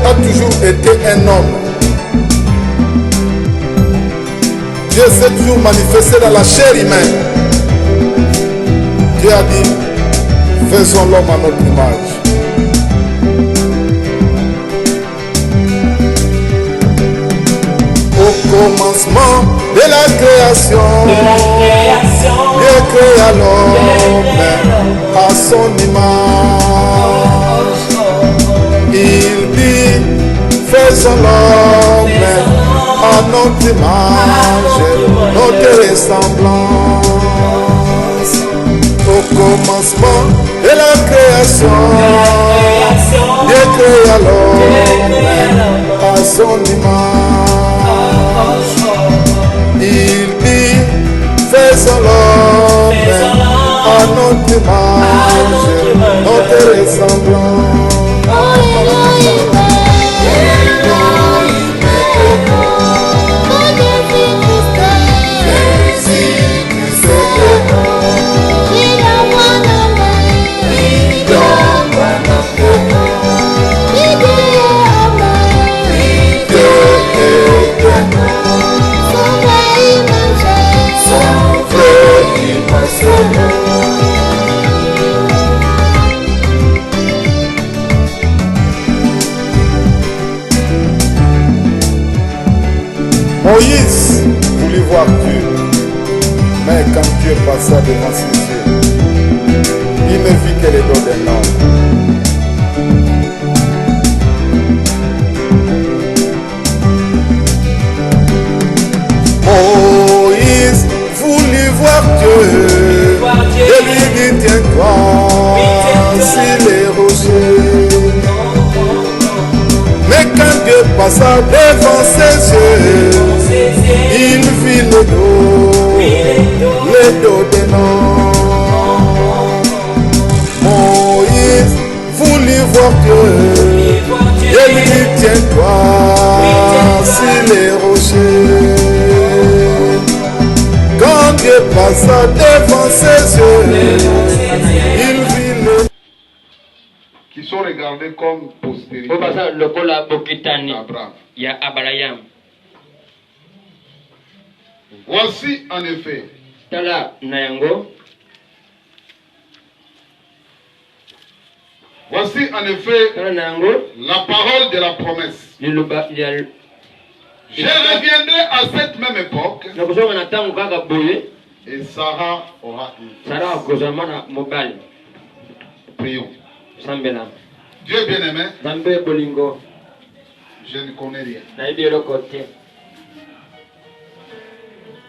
pas toujours été un homme. Dieu s'est toujours manifesté dans la chair humaine. Dieu a dit, faisons l'homme à notre image. Au commencement de la création, Dieu créa l'homme à son image. Il dit, faisons l'homme à notre image, notre ressemblance. Au commencement de la création, Dieu créa l'homme à son image. Il dit, faisons l'homme à notre image, notre ressemblance. Moïse voulut voir Dieu, mais quand Dieu passa devant ses yeux, il ne vit que les dos d'un homme. Moïse voulut voir Dieu, et lui dit, tiens-toi sur les rochers. Mais quand Dieu passa devant ses yeux, il vit le dos d'un homme. Moïse voulut voir Dieu, et lui dit, tiens-toi sur les rochers. Quand Dieu passa devant ses yeux, il vit le qui sont regardés comme postérité. Abraham. Voici en effet la parole de la promesse. Je reviendrai à cette même époque et Sarah aura une fille. Prions. Dieu bien-aimé, je ne connais rien.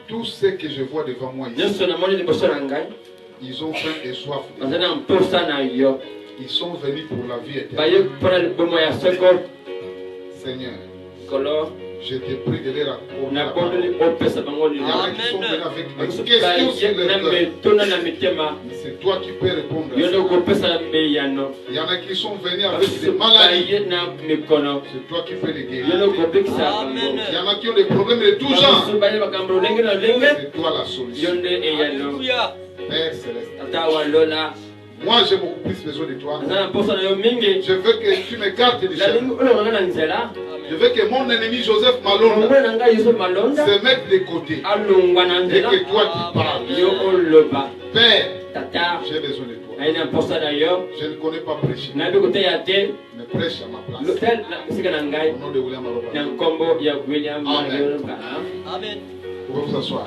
Tout ce que je vois devant moi ici, ils ont faim et soif. Ils sont venus pour la vie éternelle. Seigneur, je te prie de les accorder. Il y en a qui sont venus avec des questions sur leur cœur. C'est toi qui peux répondre à ça. Il y en a qui sont venus avec des maladies. C'est toi qui peux les guérir. Il y en a qui ont des problèmes de tout genre. C'est toi la solution. Père Céleste, moi j'ai beaucoup plus besoin de toi. Je veux que tu m'écartes du chemin. Je veux que mon ennemi Joseph Malonda se mette de côté. Et que toi tu parles. Père, j'ai besoin de toi. Je ne connais pas prêcher. Mais prêche à ma place. Au nom de William Amen. Amen. Vous pouvez vous asseoir.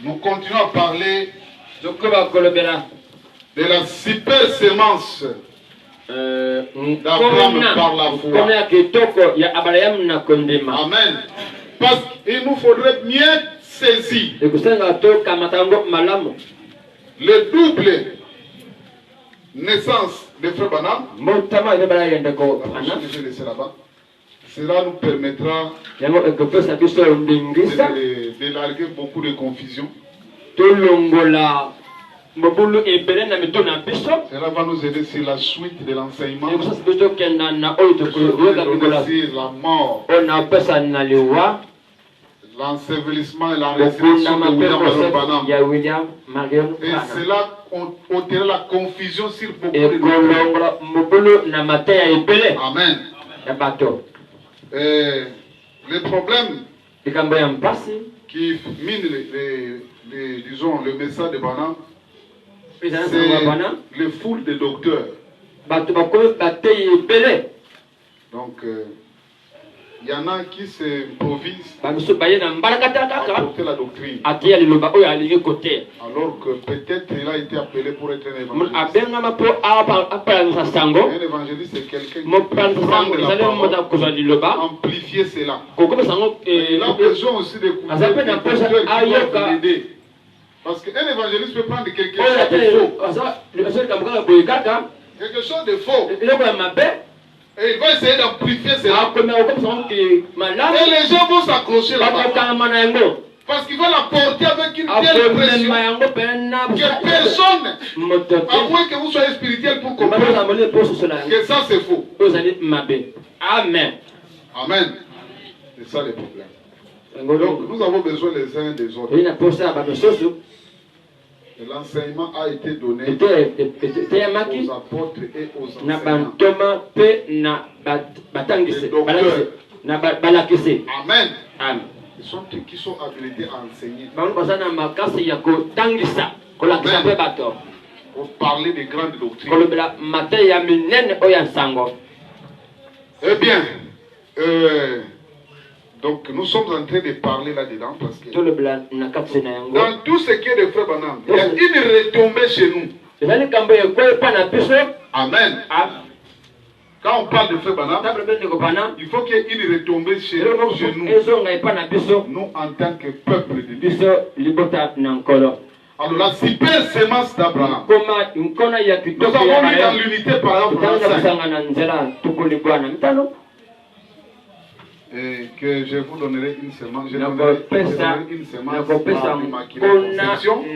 Nous continuons à parler de la super sémence d'Abraham par la foi. Amen. Parce qu'il nous faudrait bien saisir le double naissance de Frère Branham. Cela nous permettra de larguer beaucoup de confusion. Cela va nous aider sur la suite de l'enseignement. La mort, l'ensevelissement et la résurrection de William Marion. Et cela ôtera la confusion sur beaucoup de gens. Amen. Le problème qui mine disons, le message de Branham, c'est le foule de docteurs. Donc, il y en a qui s'improvisent à porter la doctrine. Alors que peut-être il a été appelé pour être un évangéliste. Un évangéliste, c'est quelqu'un qui peut prendre la parole, amplifier cela. Il a besoin aussi d'écouter des docteurs qui peuvent l'aider. Parce qu'un évangéliste peut prendre quelque chose de faux. Quelque chose de faux. Et il va essayer d'amplifier cela. Et les gens vont s'accrocher là-bas. Parce qu'il va la porter avec une telle pression que personne, à moins que vous soyez spirituel pour comprendre que ça c'est faux. Amen. Amen. C'est ça le problème. Donc nous avons besoin les uns des autres. L'enseignement a été donné aux apôtres et aux enseignants. Amen. Ils sont ceux qui sont habilités à enseigner. Pour parler des grandes doctrines. Eh bien, donc nous sommes en train de parler là-dedans parce que dans tout ce qui est de Frère Branham, il y a une retombée chez nous. Amen. Quand on parle de Frère Branham, il faut qu'il y ait une retombée chez nous, nous en tant que peuple de Dieu. Alors la super sémence d'Abraham, nous avons mis dans l'unité par exemple. Et que je vous donnerai une semence. Je donnerai une semence à l'Immaculée Conception. Et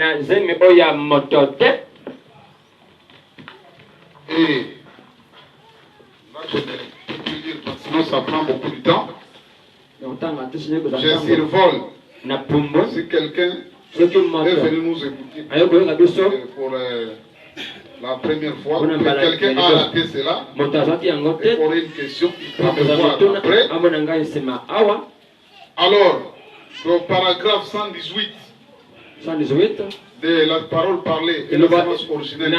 là, je ne peux plus dire parce que sinon ça prend beaucoup de temps. Je survole. Si quelqu'un est venu nous écouter pour la première fois, que quelqu'un a raté cela, et aurait une question, il peut me voir après. Alors, le paragraphe 118 de la parole parlée et la sémence originelle,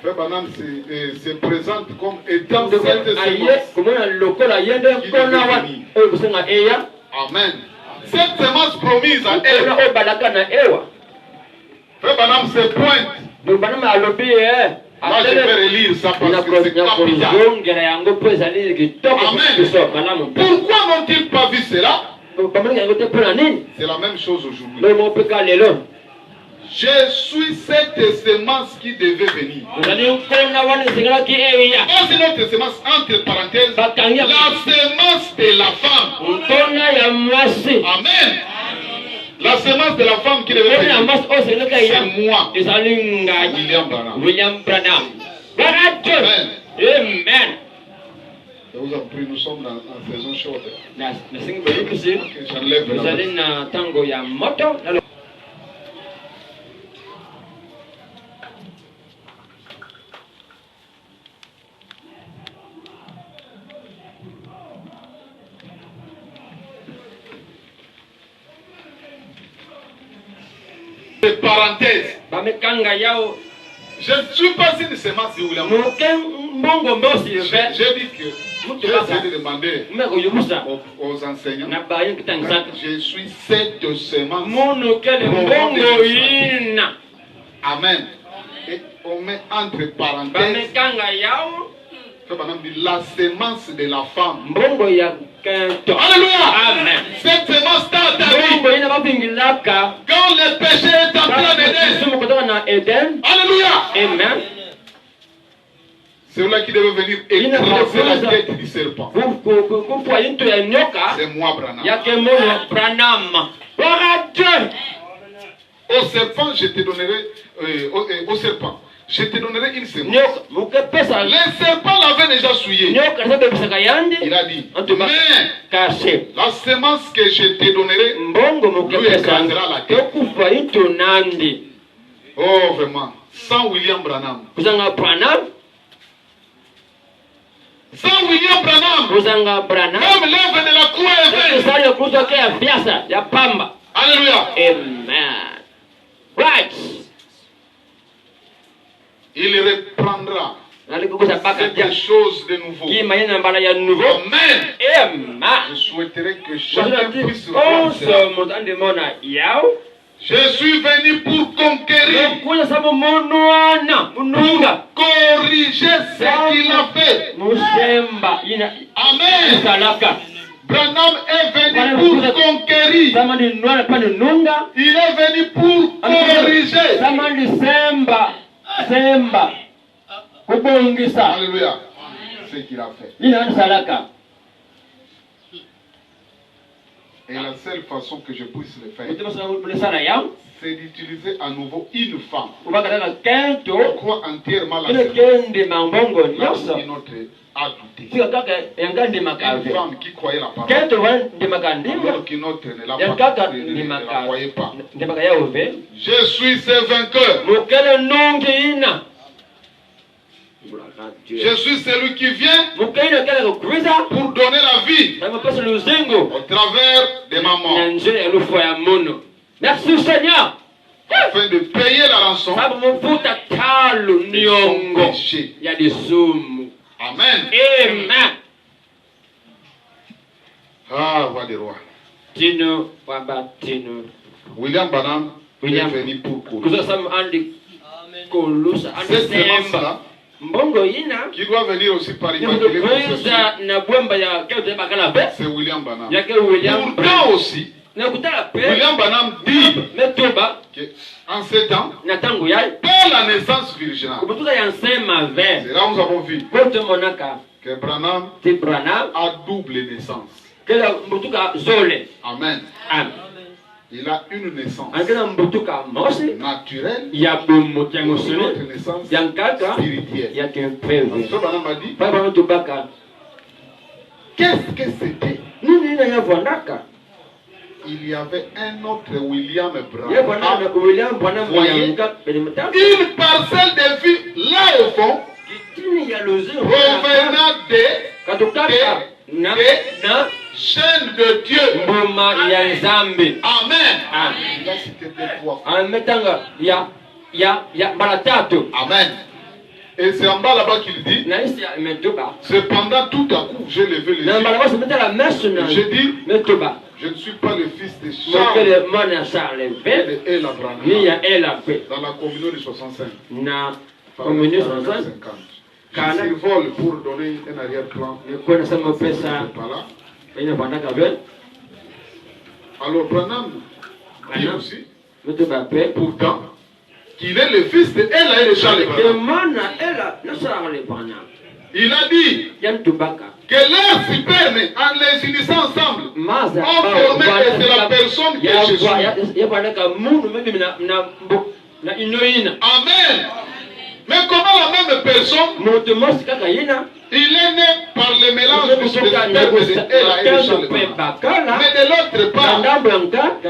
Frère Branham se présente comme étant cette sémence qui devait venir. Amen. Cette sémence promise à Ève, Frère Branham se pointe. Là, je vais relire ça parce que c'est capital. Amen. Pourquoi n'ont-ils pas vu cela? C'est la même chose aujourd'hui. Je suis cette semence qui devait venir. Oh, c'est notre semence, entre parenthèses, la semence de la femme. Amen. La semence de la femme qui devait venir, c'est moi, William Branham. Amen. Amen. Je vous en prie, nous sommes en saison chaude. J'enlève la parenthèse. Je ne suis pas une semence de William. J'ai dit que j'ai essayé de demander aux enseignants. Je suis cette semence. Amen. Et on met entre parenthèses la semence de la femme. Alléluia. Amen. Cette semence t'a dit quand le péché est entré en Éden. Alléluia. Amen. C'est là qui devait venir écraser la tête du serpent. C'est moi, Branham. Au serpent, je te donnerai au serpent. Je te donnerai une semence. Les serpents l'avaient déjà souillé. Il a dit, mais la semence que je te donnerai lui écrasera la tête. Oh vraiment, sans William Branham. Sans William Branham, même l'œuvre de la croix est vaine. Alléluia. Amen. Right. Il reprendra quelque chose de nouveau. Amen. Je souhaiterais que chacun puisse voir cela. Je suis venu pour conquérir, pour corriger ce qu'il a fait. Amen. Branham est venu pour conquérir. Il est venu pour corriger. Alléluia. Ce qu'il a fait. Et la seule façon que je puisse le faire, c'est d'utiliser à nouveau une femme. Je crois entièrement la semence. Une autre a douté. Une femme qui croyait la parole. Alors qu'une autre ne la croyait pas. Je suis ce vainqueur. Je suis celui qui vient pour donner la vie au travers de ma mort. Merci Seigneur. Afin de payer la rançon. Amen. Amen. Ah, roi des rois. William Branham est venu pour courir. Cette semence-là, qui doit venir aussi par Immaculée Conception, c'est William Branham. Pourtant aussi, William Branham dit qu'en ces temps, par la naissance virginale, c'est là où nous avons vu que Branham a double naissance. Amen. Il a une naissance naturelle et une autre naissance spirituelle. Pasteur Branham a dit, qu'est-ce que c'était? Il y avait un autre William Branham. Une parcelle de vie là au fond, provenant des chaînes de Dieu. Amen. Il a cité deux fois. Amen. Et c'est en bas là-bas qu'il dit, cependant tout à coup j'ai levé les yeux. J'ai dit, je ne suis pas le fils de Charles et la Branham. Dans la communion de 65. Je survole pour donner un arrière-plan. Alors Branham dit aussi, pourtant, qu'il est le fils de Ella et de Charles Branham. Il a dit que leurs spermes, en les unissant ensemble, ont formé que c'est la personne qui est Jésus. Amen. Mais comment la même personne, il est né par le mélange du sperme de Ella et de Charles Branham. Mais de l'autre part,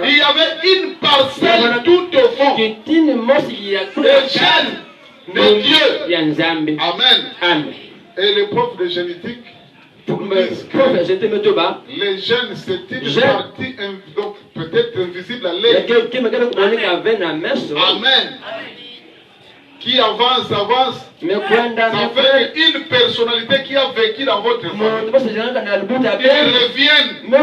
il y avait une parcelle tout au fond, le gène de Dieu. Amen. Et les profs de génétique disent que les gènes, c'est une partie donc peut-être invisible à l'œil. Amen. Qui avance, ça fait qu'une personnalité qui a vécu dans votre famille, ils reviennent. Vous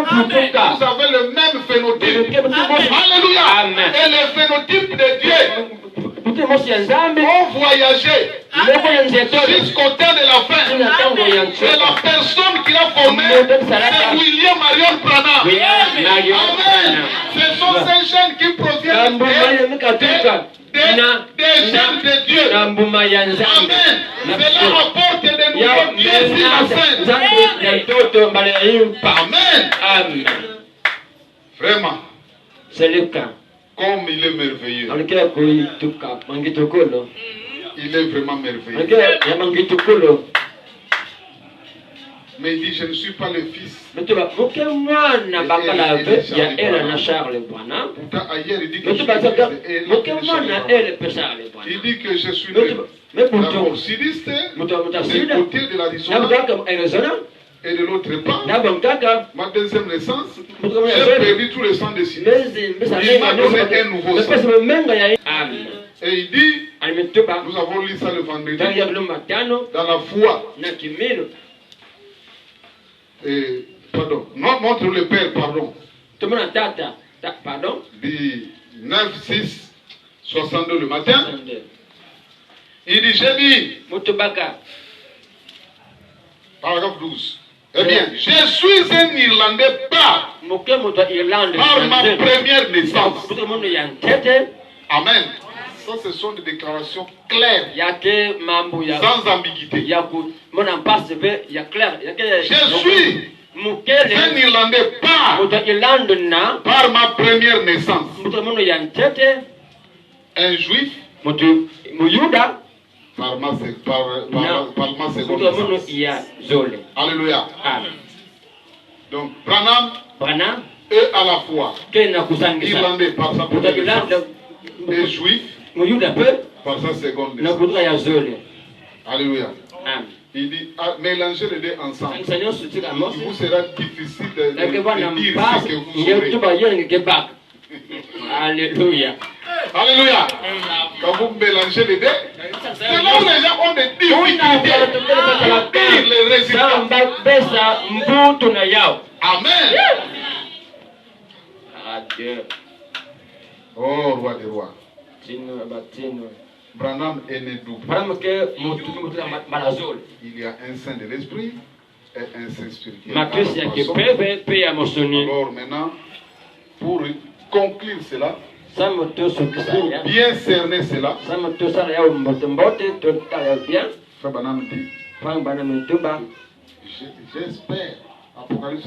avez le même phénotype. Alléluia. Et le phénotype de Dieu ont voyagé jusqu'au temps de la fin. Et la personne qui l'a formé, c'est William Marion Branham. Amen. Ce sont ces gènes qui proviennent des gènes de Dieu. Amen. Cela rapporte de nouveaux pieds sur la scène. Amen. Vraiment. C'est le cas. Comme il est merveilleux. Il est vraiment merveilleux. Mais il dit, je ne suis pas le fils. Pourtant, ailleurs, il dit que je suis le fils d'elle. Il dit que je suis le sidiste, du côté de l'Arizona. Et de l'autre part, ma deuxième naissance, j'ai perdu tout le sang de sidiste. Il m'a donné un nouveau sang. Et il dit, nous avons lu ça le vendredi, dans la foi. Pardon, montre le Père, pardon. Dit 9, 6, 62 le matin. Il dit, j'ai dit, paragraphe 12. Eh bien, je suis un Irlandais par ma première naissance. Amen. Ça, ce sont des déclarations claires, sans ambiguïté. Je suis un Irlandais par ma première naissance. Un Juif par ma seconde naissance. Alléluia. Donc, Branham est à la fois Irlandais par sa première naissance et Juif par sa seconde naissance. Alléluia. Il dit, mélangez les deux ensemble. Il vous sera difficile de dire ce que vous saurez. Alléluia. Alléluia. Quand vous mélangez les deux, c'est là où les gens ont des difficultés à dire les résultats. Amen. Oh, roi des rois. Branham est né double. Il y a un saint de l'esprit et un saint spirituel. Alors maintenant, pour conclure cela, pour bien cerner cela, Frère Branham dit, j'espère, Apocalypse,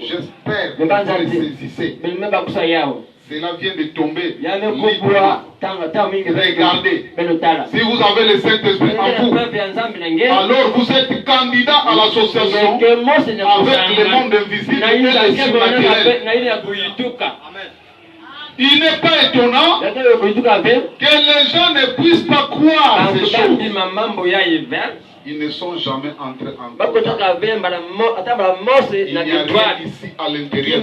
j'espère que vous le saisissez. Cela vient de tomber. Regardez. Si vous avez le Saint-Esprit en vous, alors vous êtes candidat à l'association avec le monde invisible et le surnaturel. Il n'est pas étonnant que les gens ne puissent pas croire ces choses. Ils ne sont jamais entrés en contact. Il n'y a rien ici à l'intérieur.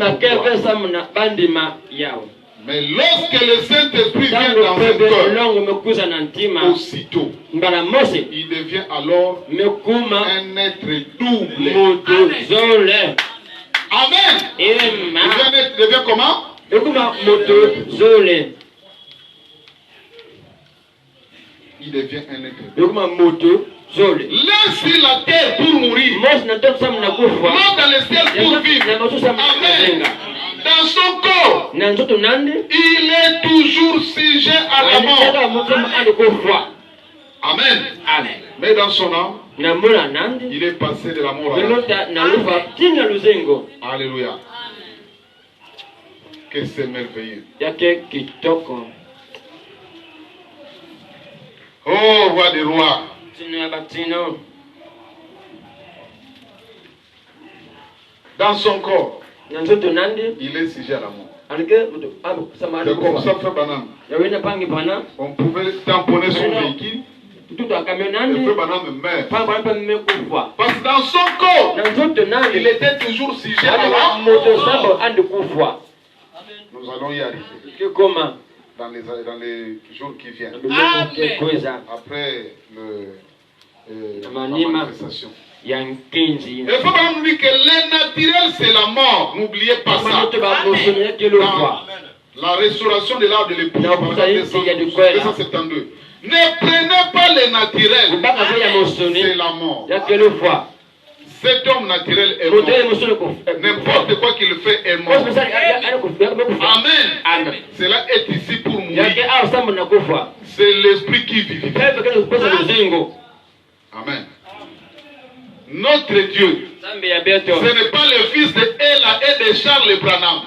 Mais lorsque le Saint-Esprit vient dans un cœur, aussitôt, il devient alors un être double. Amen. Il devient comment? Il devient un être double. Laisse sur la terre pour mourir. Monte dans le ciel pour vivre. Amen. Dans son corps, il est toujours sujet à la mort. Amen. Mais dans son âme, il est passé de la mort à la vie. Alléluia. Que c'est merveilleux. Oh, roi des rois. Dans son corps, il est sujet à la mort. C'est comme ça, Frère Branham. On pouvait tamponner son véhicule. Et Frère Branham meurt. Parce que dans son corps, il était toujours sujet à la mort. Nous allons y arriver. Dans les jours qui viennent. Après la manifestation. Et il faut nous dire que le naturel c'est la mort. N'oubliez pas ça. La restauration de l'arbre de l'époux. 272. Ne prenez pas le naturel. C'est la mort. Cet homme naturel est mort. N'importe quoi qu'il fait est mort. Amen. Cela est ici pour mourir. C'est l'esprit qui vit. Amen. Notre Dieu, ce n'est pas le fils de Ella et de Charles Branham.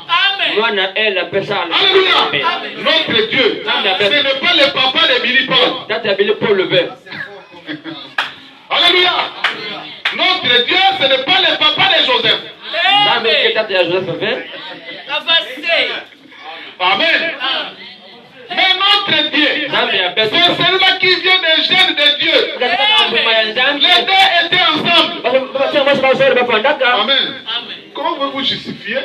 Alléluia. Notre Dieu, ce n'est pas le papa de Billy Paul. Alléluia. Notre Dieu, ce n'est pas le papa de Joseph. Amen. Mais notre Dieu, c'est celui-là qui vient des gènes de Dieu. Les deux étaient ensemble. Amen. Comment pouvez-vous justifier?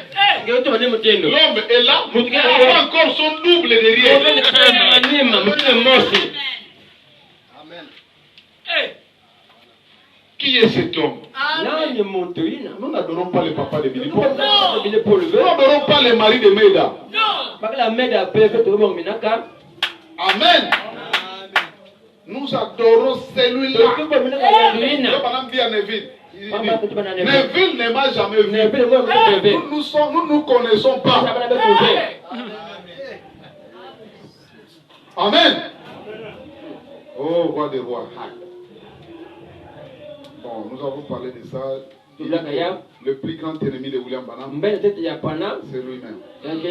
L'homme est là, il a encore son double derrière. Amen. Qui est cet homme? Nous n'adorons pas le papa de Billy Paul. Nous n'adorons pas le mari de Meda. Amen. Nous adorons celui-là. Neville ne m'a jamais vu. Nous ne connaissons pas. Amen. Oh, roi des rois. Bon, nous avons parlé de ça. Le plus grand ennemi de William Branham, c'est lui-même. Donc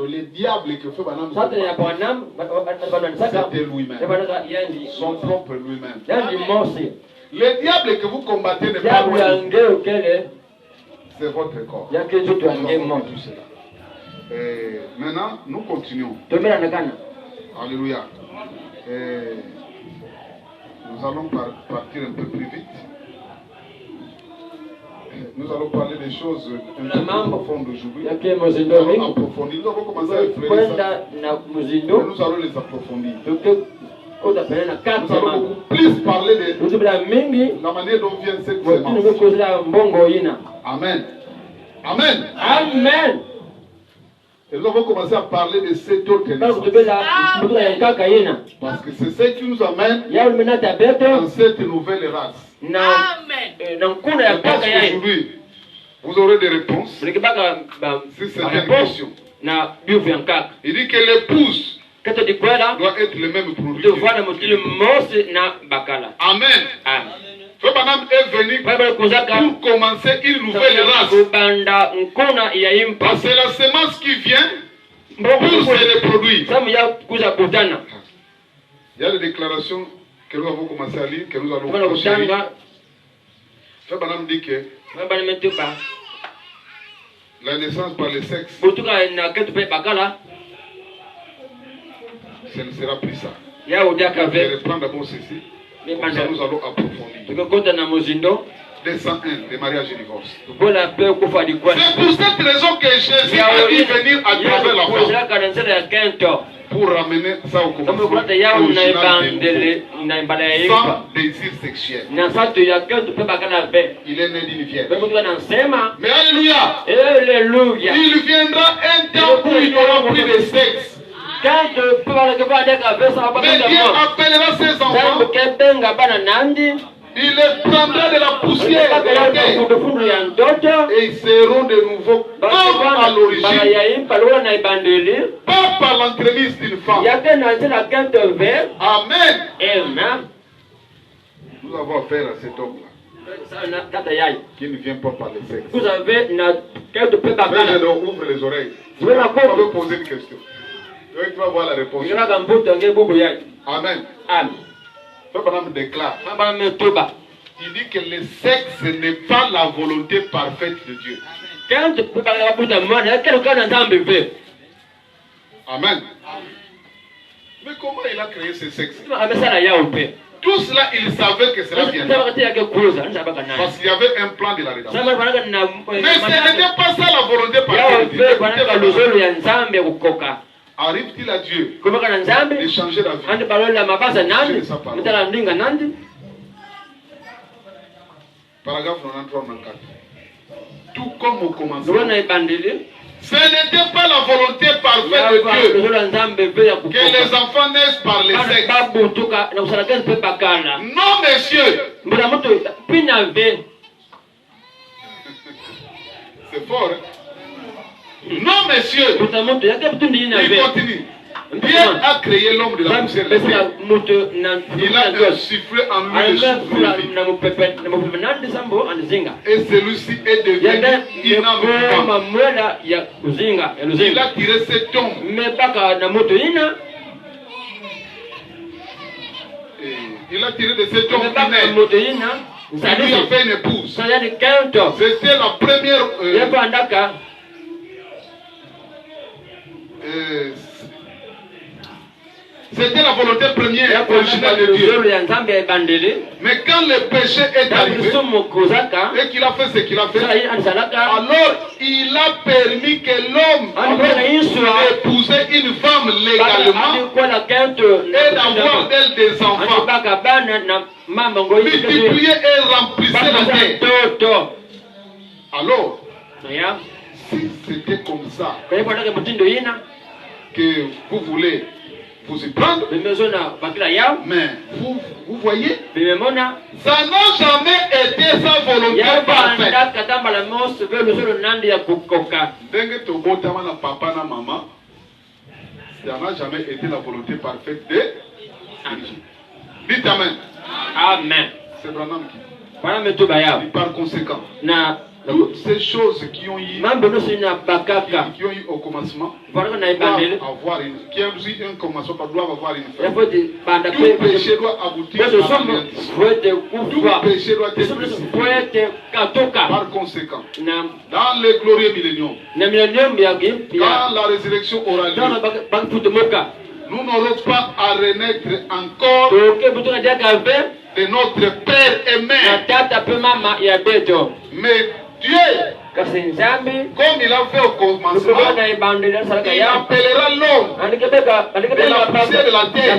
le diable que fait Branham, c'était lui-même. Son propre lui-même. Le diable que vous combattez n'est pas lui. C'est votre corps. Tout cela. Et maintenant, nous continuons. Alléluia. Nous allons partir un peu plus vite. Nous allons parler des choses un peu plus profondes aujourd'hui. Nous allons approfondir. Nous avons commencé à effleurer ça. Nous allons les approfondir. Nous allons beaucoup plus parler de la manière dont vient cette semence. Amen. Amen. Amen. Et nous avons commencé à parler de cette autre naissance. Parce que c'est ce qui nous amène dans cette nouvelle race. Parce qu'aujourd'hui, vous aurez des réponses sur certaines questions. Il dit que l'épouse doit être le même produit. Amen. Frère Branham est venu pour commencer une nouvelle race. Parce que la semence qui vient pour se reproduire. Il y a des déclarations que nous avons commencé à lire, que nous allons continuer. Frère Branham dit que la naissance par le sexe, ce ne sera plus ça. Je vais reprendre d'abord ceci. Comme ça, nous allons approfondir. 201, les mariages et divorces. C'est pour cette raison que Jésus a dû venir à travers la femme. Pour ramener ça au commencement. Sans désir sexuel. Il est né d'une vierge. Mais alléluia. Il viendra un temps où il n'y aura plus de sexe. Mais Dieu appellera ses enfants. Il les prendra de la poussière de la terre. Et ils seront de nouveau comme à l'origine. Pas par l'entremise d'une femme. Amen. Nous avons affaire à cet homme-là. Qui ne vient pas par le sexe. Mais donc ouvre les oreilles. Je vais poser une question. Tu vas voir la réponse. Amen. Frère Branham déclare. Il dit que le sexe n'est pas la volonté parfaite de Dieu. Amen. Mais comment il a créé ce sexe? Tout cela, il savait que cela viendra. Parce qu'il y avait un plan de la rédemption. Mais ce n'était pas ça la volonté parfaite de Dieu. Arrive-t-il à Dieu de changer la vie? Paragraphe 93-94. Tout comme au commencement. Ce n'était pas la volonté parfaite de Dieu que les enfants naissent par les sexes. Non, monsieur. C'est fort, hein? Non, monsieur. Il continue. Dieu a créé l'homme de la poussière de la terre. Il a insufflé en lui le souffle de vie. Et celui-ci est devenu une âme vivante. Il a tiré cet homme. Il a tiré de cet homme il lui a fait une épouse. C'était la première. C'était la volonté première originale de Dieu. Mais quand le péché est arrivé et qu'il a fait ce qu'il a fait, alors il a permis que l'homme épouser une femme légalement et d'avoir d'elle des enfants. Multiplier et remplir la terre. Alors, si c'était comme ça que vous voulez vous y prendre, mais vous voyez, ça n'a jamais été sa volonté parfaite. Papa na maman, ça n'a jamais été la volonté parfaite de dites Amen. Amen. C'est Branham qui dit par conséquent. Toutes ces choses qui ont eu au commencement doivent avoir qui ont eu un commencement doivent avoir une fin. Tout péché doit aboutir à l'anéantissement. Tout péché doit être par conséquent. Dans le glorieux millénium, quand la résurrection aura lieu, nous n'aurons pas à renaître encore de notre Père et Mère. Mais Dieu, comme il a fait au commencement, il appellera l'homme de la poussière de la terre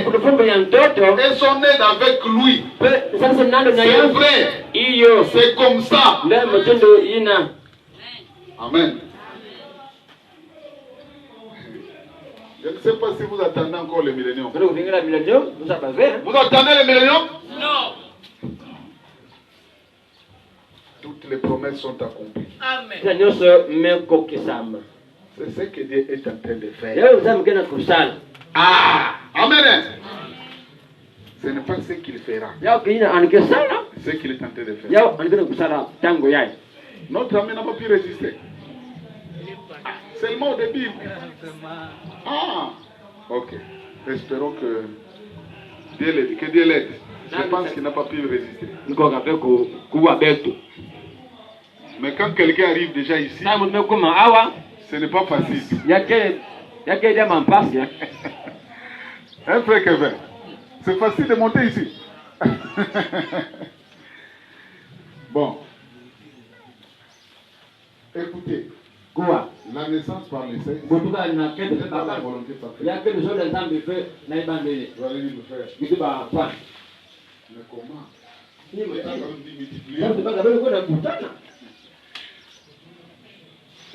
et son aide avec lui. C'est vrai, c'est comme ça. Amen. Je ne sais pas si vous attendez encore le millénium. Vous attendez le millénium? Non. Toutes les promesses sont accomplies. Amen. C'est ce que Dieu est en train de faire. Ah! Amen. Ce n'est pas ce qu'il fera. C'est ce qu'il est en train de faire. Notre ami n'a pas pu résister. Seulement au début. Ah! Ok. Espérons que Dieu l'aide. Je pense qu'il n'a pas pu résister. Mais quand quelqu'un arrive déjà ici, ce n'est pas facile. Un frère Kevin, c'est facile de monter ici. Bon. Écoutez. Quoi? La naissance par les seins, c'est pas la volonté parfaite. Il y a que les gens de temps de faire, vous allez nous faire. Mais comment?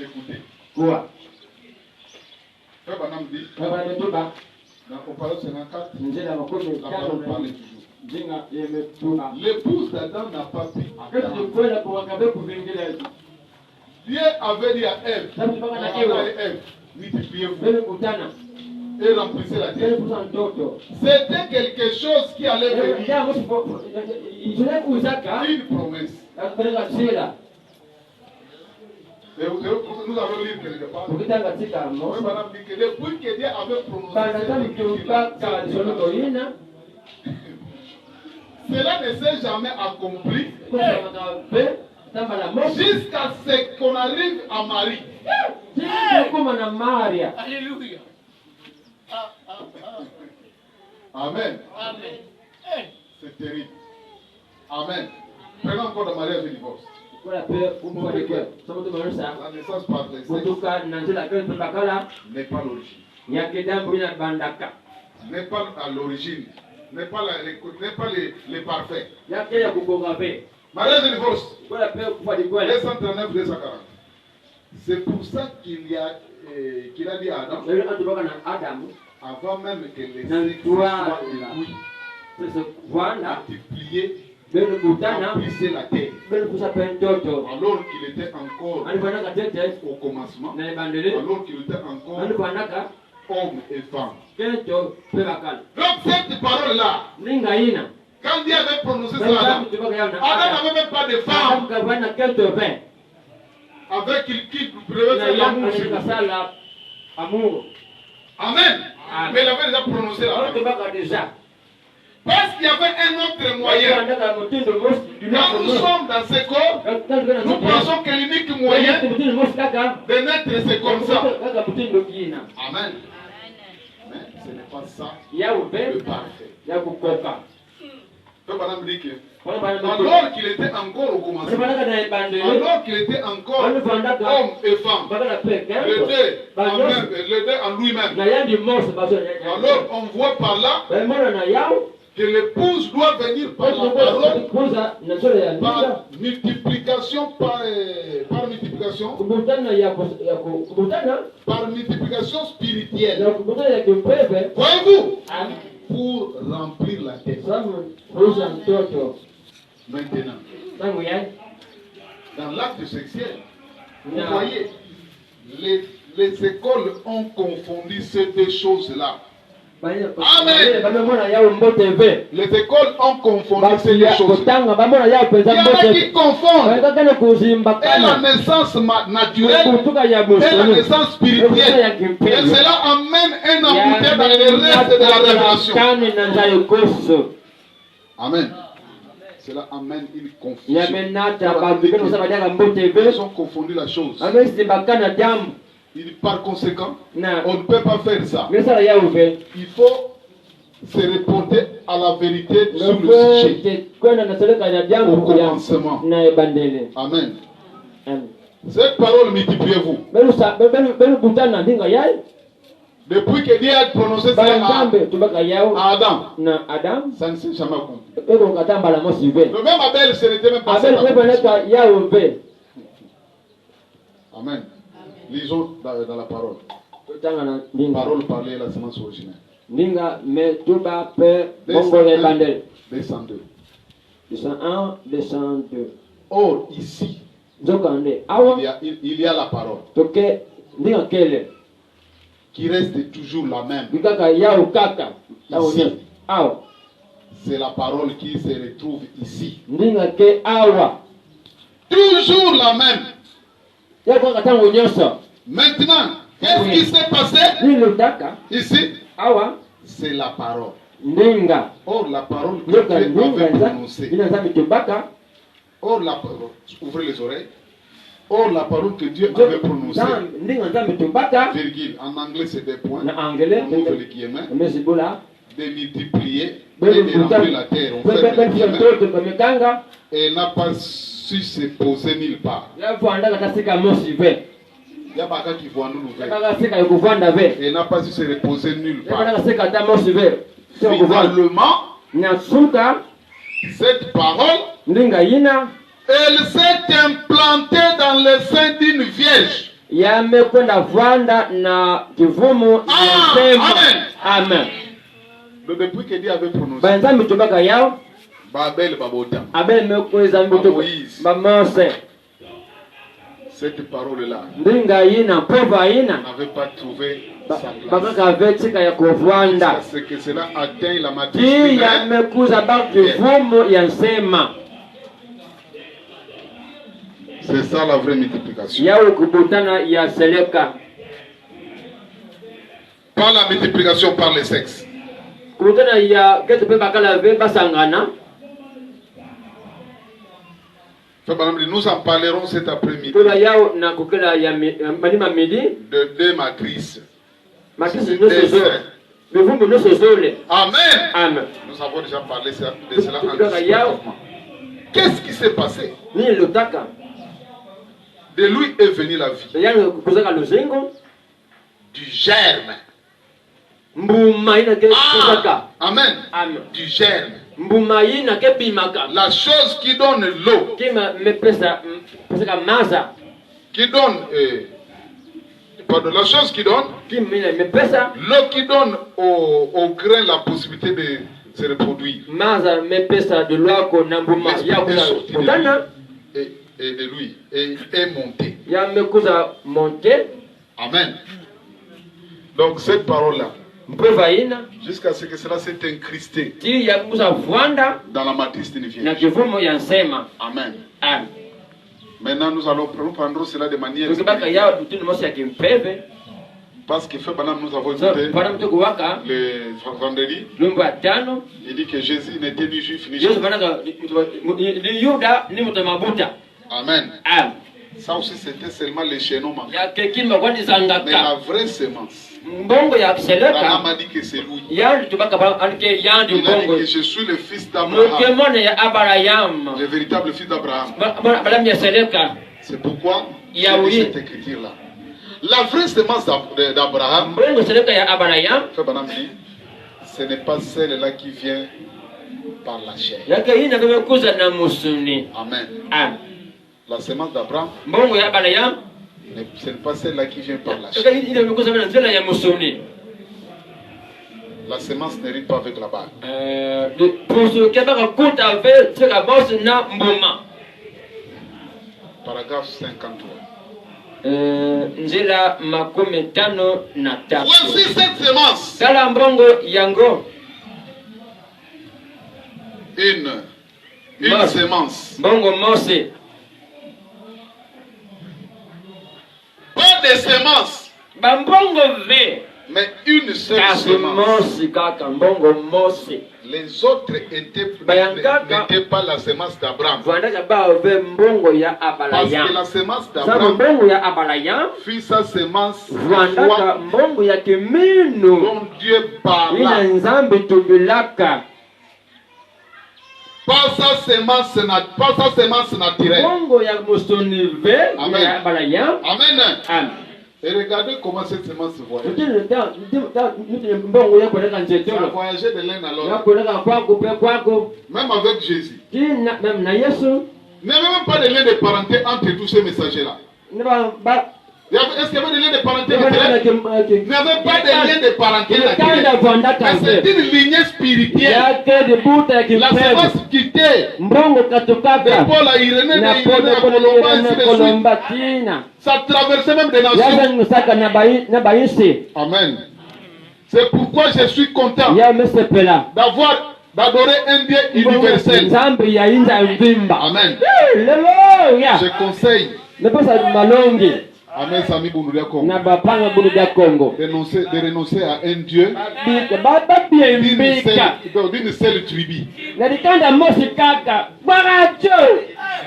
Écoutez. Quoi? Frère Branham dit, dans Opération 54, la parole parlait toujours. L'épouse d'Adam n'a pas pu. Dieu avait dit à Ève, multipliez-vous et remplissez la terre. C'était quelque chose qui allait venir. Une promesse. Nous avons lu quelque part. Madame dit que depuis que Dieu avait prononcé cela ne s'est jamais accompli jusqu'à ce qu'on arrive à Marie. Alléluia. Amen. Amen. C'est terrible. Amen. Prenons encore de mariage et divorce. La naissance par les sexes n'est pas l'origine. N'est pas à l'origine. N'est pas les parfaits. Mariage et divorce. 239, 240. C'est pour ça qu'il a dit à Adam, avant même que les sexes soient multipliés, remplissez la terre. Alors qu'il était encore au commencement, alors qu'il était encore hommes et femmes. Donc cette parole-là, quand Dieu avait prononcé ça, Adam n'avait même pas de femme avec qui pouvait faire l'amour. Amen. Mais il avait déjà prononcé la parole. Parce qu'il y avait un autre moyen. Quand nous sommes dans ce corps, nous pensons que l'unique moyen de naître, c'est comme ça. Amen. Mais ce n'est pas ça le parfait. Alors qu'il était encore au commencement, alors qu'il était encore homme et femme, le deux en lui-même. Alors on voit par là que l'épouse doit venir par la parole, par multiplication, par multiplication spirituelle. Voyez-vous? Pour remplir la tête. Maintenant, dans l'acte sexuel, vous voyez, les écoles ont confondu ces deux choses-là. Amen. Les écoles ont confondu ces deux choses. Il y en a qui confondent et la naissance naturelle et la naissance spirituelle. Et cela amène un embouteillage dans le reste de la révélation. Amen. Cela amène une confusion. Ils ont confondu la chose. Par conséquent, on ne peut pas faire ça. Il faut se reporter à la vérité sur le sujet. Au commencement. Amen. Cette parole multipliez-vous. Depuis que Dieu a prononcé ça à Adam, ça ne s'est jamais accompli. Le même Abel, ce n'était même pas ça. Amen. Lisons dans la parole. Parole parlée, la semence originelle. Descend 2. Descend 1, descend 2. Or, ici, il y a la parole qui reste toujours la même. Ici, c'est la parole qui se retrouve ici. Toujours la même. Maintenant, qu'est-ce qui s'est passé ici? C'est la parole. Or, la parole que Dieu avait prononcée. Or, la parole, ouvrez les oreilles. Or, la parole que Dieu avait prononcée. Virgule. En anglais, c'est des points. On ouvre les guillemets. De multiplier et de remplir la terre. On fait les guillemets. Et n'a pas su se poser nulle part. Il y a Baka qui voit nous nouvelles. Et n'a pas su se reposer nulle part. Finalement, cette parole, elle s'est implantée dans le sein d'une vierge. Amen. Donc depuis que Dieu avait prononcé Babel Babota, Moïse, cette parole-là n'avait pas trouvé sa place. Parce que cela atteint la maturité. C'est ça la vraie multiplication. Pas la multiplication par le sexe. Nous en parlerons cet après-midi de deux matrices. Amen. Nous avons déjà parlé de cela anticipatoirement. Qu'est-ce qui s'est passé? De lui est venue la vie. Du germe. Amen. Du germe. La chose qui donne l'eau. Qui donne la chose qui donne l'eau qui donne au grain la possibilité de se reproduire. Et de lui est monté. Amen. Donc cette parole-là, jusqu'à ce que cela s'est incrusté dans la matrice d'une vierge. Amen. Maintenant nous prendrons cela de manière parce que nous avons écouté le vendredi. Il dit que Jésus n'était ni juif ni juif. Amen. Ça aussi c'était seulement le chaînon manquant. Mais la vraie semence, Abraham a dit que c'est lui. Il a dit que je suis le fils d'Abraham, le véritable fils d'Abraham. C'est pourquoi j'ai dit cette écriture-là. La vraie semence d'Abraham, ce n'est pas celle-là qui vient par la chair. Amen. La semence d'Abraham, ce n'est pas celle-là qui vient par la chair. La semence n'hérite pas avec la bague. Paragraphe 53. Voici cette semence. Une semence. Pas de semence. Mais une seule semence. Les autres n'étaient pas la semence d'Abraham. Parce que la semence d'Abraham fut sa semence dont Dieu parla. Pas sa semence naturelle. Amen. Amen. Et regardez comment cette semence voyage. Ça a voyagé de l'un à l'autre. Même avec Jésus. Il n'y avait même pas de lien de parenté entre tous ces messagers-là. Est-ce qu'il y avait des liens de parenté naturelle? Il n'y avait pas de lien de parenté naturelle. Mais c'est une lignée spirituelle. La semence quittait de Paul à Irénée, de Irénée à Colomba, ainsi de suite. Ça traversait même des nations. Amen. C'est pourquoi je suis content d'adorer un Dieu universel. Amen. Je conseille. Amen, Sami Bounuria Congo. De renoncer à un Dieu d'une seule tribu.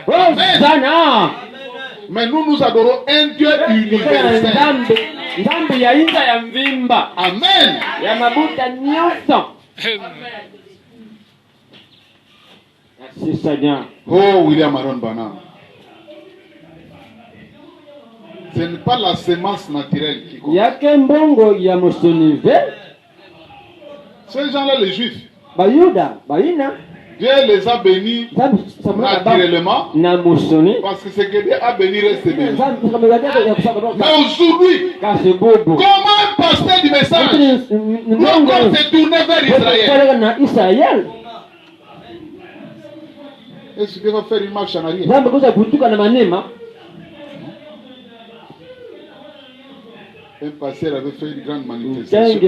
Amen. Mais nous adorons un Dieu universel. Amen. Merci Seigneur. Oh, William Aaron Bana. Ce n'est pas la semence naturelle qui compte. Ces gens-là, les Juifs, Dieu les a bénis naturellement parce que ce que Dieu a béni reste béni. Mais aujourd'hui, comment un pasteur du message doit encore se tourner vers Israël? Est-ce qu'il va faire une marche en arrière? Un pasteur avait fait une grande manifestation.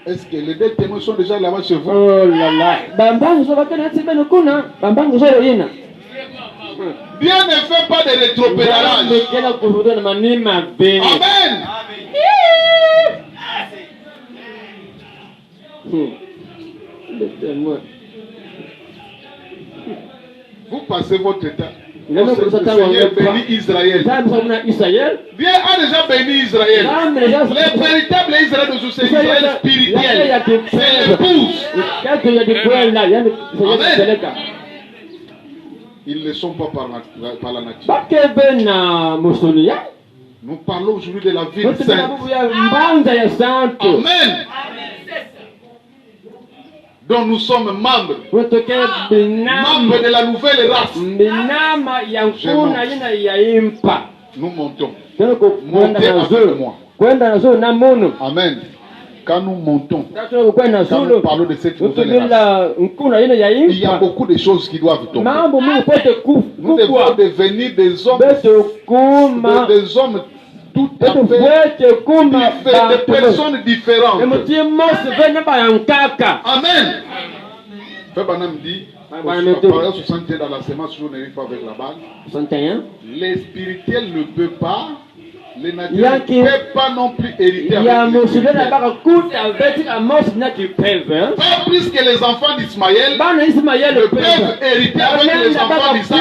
Est-ce que les deux témoins sont déjà là-bas chez vous? Oh là là. Dieu ne fait pas de rétropédalage. Amen. Vous passez votre temps. Le Seigneur bénit Israël. Dieu a déjà béni Israël. Le véritable Israël de c'est Israël spirituel. C'est l'épouse. Amen. Ils ne sont pas par la nature. Nous parlons aujourd'hui de la vie sainte. Amen. Dont nous sommes membres. Membres de la nouvelle race. Nous montons. Montez avec moi. Amen. quand nous montons, quand nous parlons de cette nouvelle race, il y a beaucoup de choses qui doivent tomber. Nous devons devenir des hommes tout à fait des personnes différentes. Amen. Frère Branham dit, Parole 61 dans la sémence, je n'arrive pas avec la bague. 61. Les spirituels ne peuvent pas, les naturels ne peuvent pas non plus hériter avec les spirituels. Pas plus que les enfants d'Ismaël ne peuvent hériter avec les enfants d'Isaac.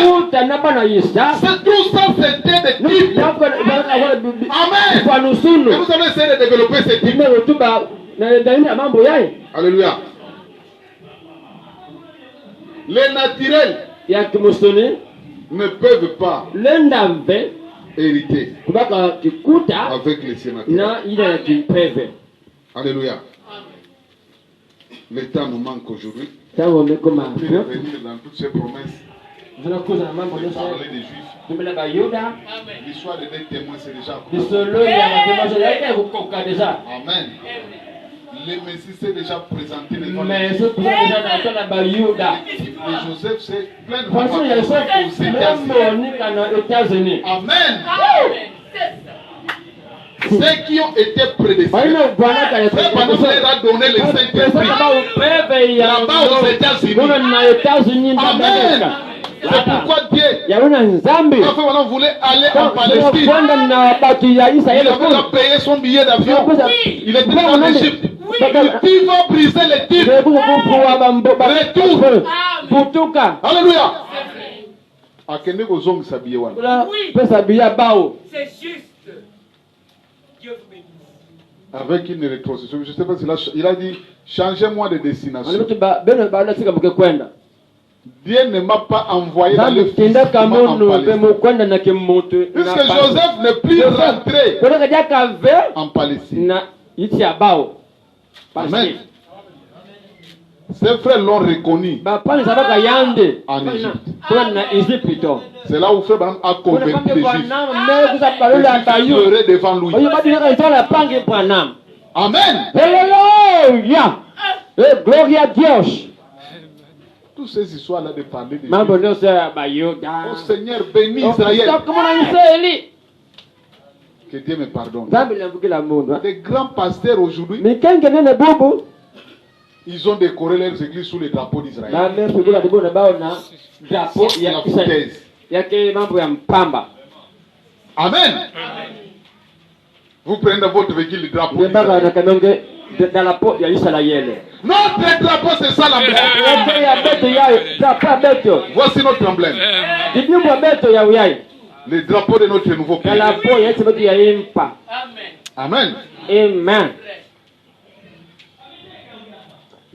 Tout ça, c'était des types. Amen. Et vous allez essayer de développer ces types. Alléluia. Les naturels ne peuvent pas hériter avec les sénateurs. Alléluia. Le temps nous manque aujourd'hui. Pour revenir dans toutes ces promesses. Parler des Juifs. L'histoire de des témoins, c'est déjà. Amen. Le Messie s'est déjà présenté devant les Juifs. Et Joseph s'est plein de fois aux États-Unis. Amen. Ceux qui ont été prédestinés, Frère Branham leur a donné le Saint-Esprit là-bas aux États-Unis. Amen. C'est pourquoi Dieu, quand voulait aller en Palestine, il avait payé son billet d'avion. Il était en Égypte. Il va briser les types. Retour. Alléluia. C'est juste. Dieu vous bénisse. Avec une rétrocession. Je ne sais pas si il a dit changez-moi de destination. Dieu ne m'a pas envoyé dans le physiquement en Palestine. Puisque Joseph n'est plus rentré en Palestine. Amen. Ses frères l'ont reconnu en Égypte. C'est là où Frère Branham a convaincu les Juifs. Les Juifs pleuraient devant lui. Amen. Alléluia. Gloria a Dios. Toutes ces histoires-là de parler des Juifs. Oh Seigneur, bénis Israël. Que Dieu me pardonne. Des grands pasteurs aujourd'hui, ils ont décoré leurs églises sous les drapeaux d'Israël. Amen. Vous prenez dans votre véhicule le drapeau d'Israël. Notre drapeau, c'est ça l'emblème. Voici notre emblème. Le drapeau de notre nouveau pays. Amen. Amen.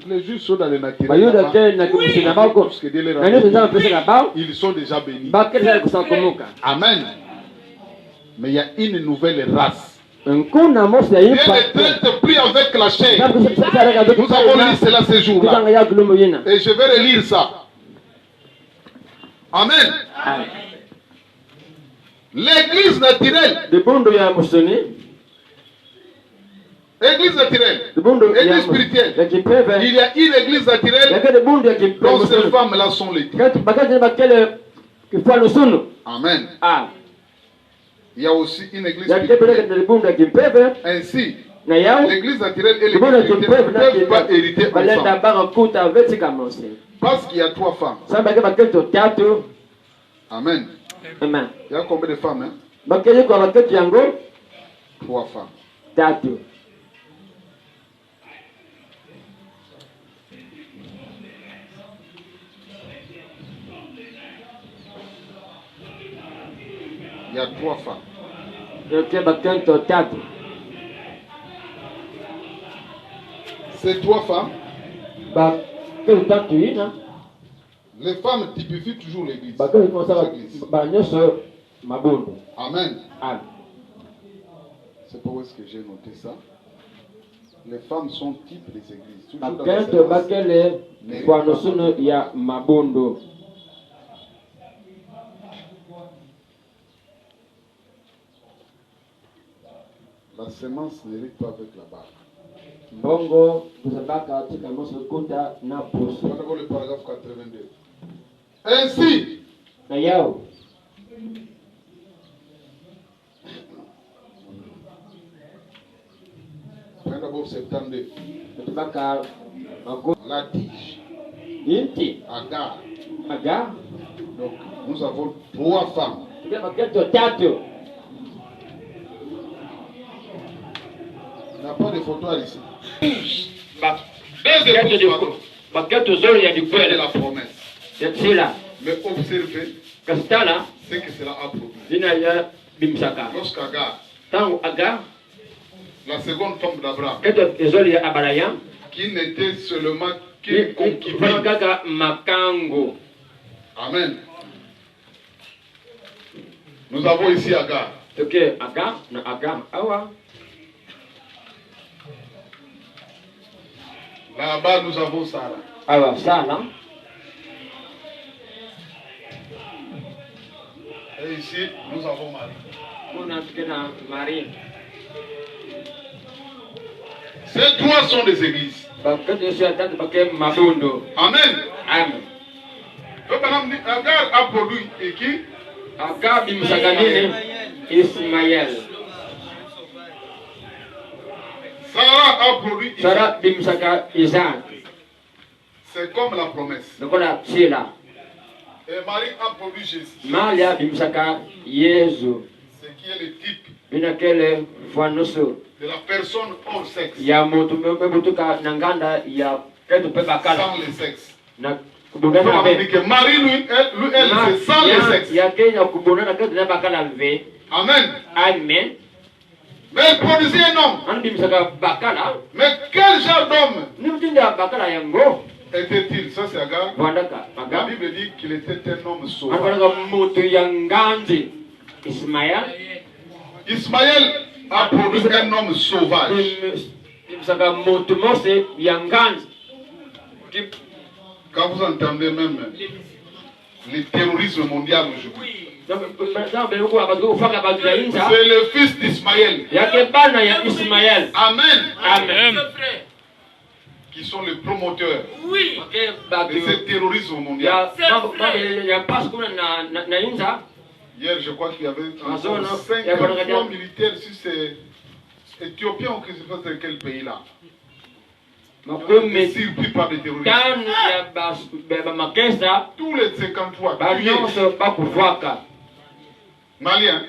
Les Juifs sont dans le naturel. Ils sont déjà bénis. Amen. Mais il y a une nouvelle race. Dieu ne traite plus avec la chair. Nous avons lu cela ce jour-là. Et je vais relire ça. Amen. L'église naturelle. Église naturelle, église spirituelle. Il y a une église naturelle dont ces femmes-là sont les types. Amen. Il y a aussi une église spirituelle. Ainsi, l'église naturelle et l'église spirituelle ne peuvent pas hériter ensemble. Parce qu'il y a 3 femmes. Amen. Il y a combien de femmes? 3 femmes. Il y a 3 femmes. Ces 3 femmes, les femmes typifient toujours l'église. Amen. C'est pour ce que j'ai noté ça. Les femmes sont types des églises. Toujours dans la sémence n'hérite pas avec la barre. Mbongo kusabaka katika mosokuta na puso. Le paragraphe 82. Ainsi, na yao d'abord 72. kusabaka La tige. inti Agar. Agar. Donc, nous avons 3 femmes. Maketo tatu. Il n'y a pas de photo ici. Maketo zori ya C'est la promesse. C'est là. Mais observez Kastala ce que cela a produit. dina ya bimsaka. Lorsqu'Agar, Tangu Agar, la seconde femme d'Abraham, keto zori ya Abraham, qui n'était seulement qu'une concubine. Kaka makango. Amen. Nous avons ici Agar. Ok, Agar, na Agar, awa. Là-bas, nous avons Sarah. Awa, Sarah. Et ici, nous avons Marie. Marie. Ces 3 sont des églises. Amen. Amen. Donc, Agar a produit et qui? Agar bimsakanini Ismaël. Sarah a produit Isaac. Sarah bimsaka Isaac. C'est comme la promesse. Donc là, c'est là. Et Marie a produit Jésus. Maria bimsaka Yesu. Ce qui est le type Binakele fuanusu. de la personne hors sexe. Ya mutu mebutuka nanganda ya ketu pepa kala. Sans le sexe. Na Donc, on a dit que Marie, lui, elle c'est sans le sexe. Ya Kenya kubonana ketu na bakala lve. Amen. Amen. Mais elle produisait un homme. Anu bimsaka bakala. Mais quel genre d'homme Nimutinda bakala yango. était-il? Ça c'est Agar. Wandaka. La Bible dit qu'il était un homme sauvage. Anu mutu yanganzi. Ismaël. Ismaël a produit un homme sauvage. Quand vous entendez même le terrorisme mondial aujourd'hui, c'est le fils d'Ismaël. Amen. Amen. Qui sont les promoteurs de ce terrorisme mondial. Hier, je crois qu'il y avait 53 militaires sur ces Éthiopiens ou je ne sais pas c'est quel pays là. Surpris par des terroristes. Tous les 53 Maliens.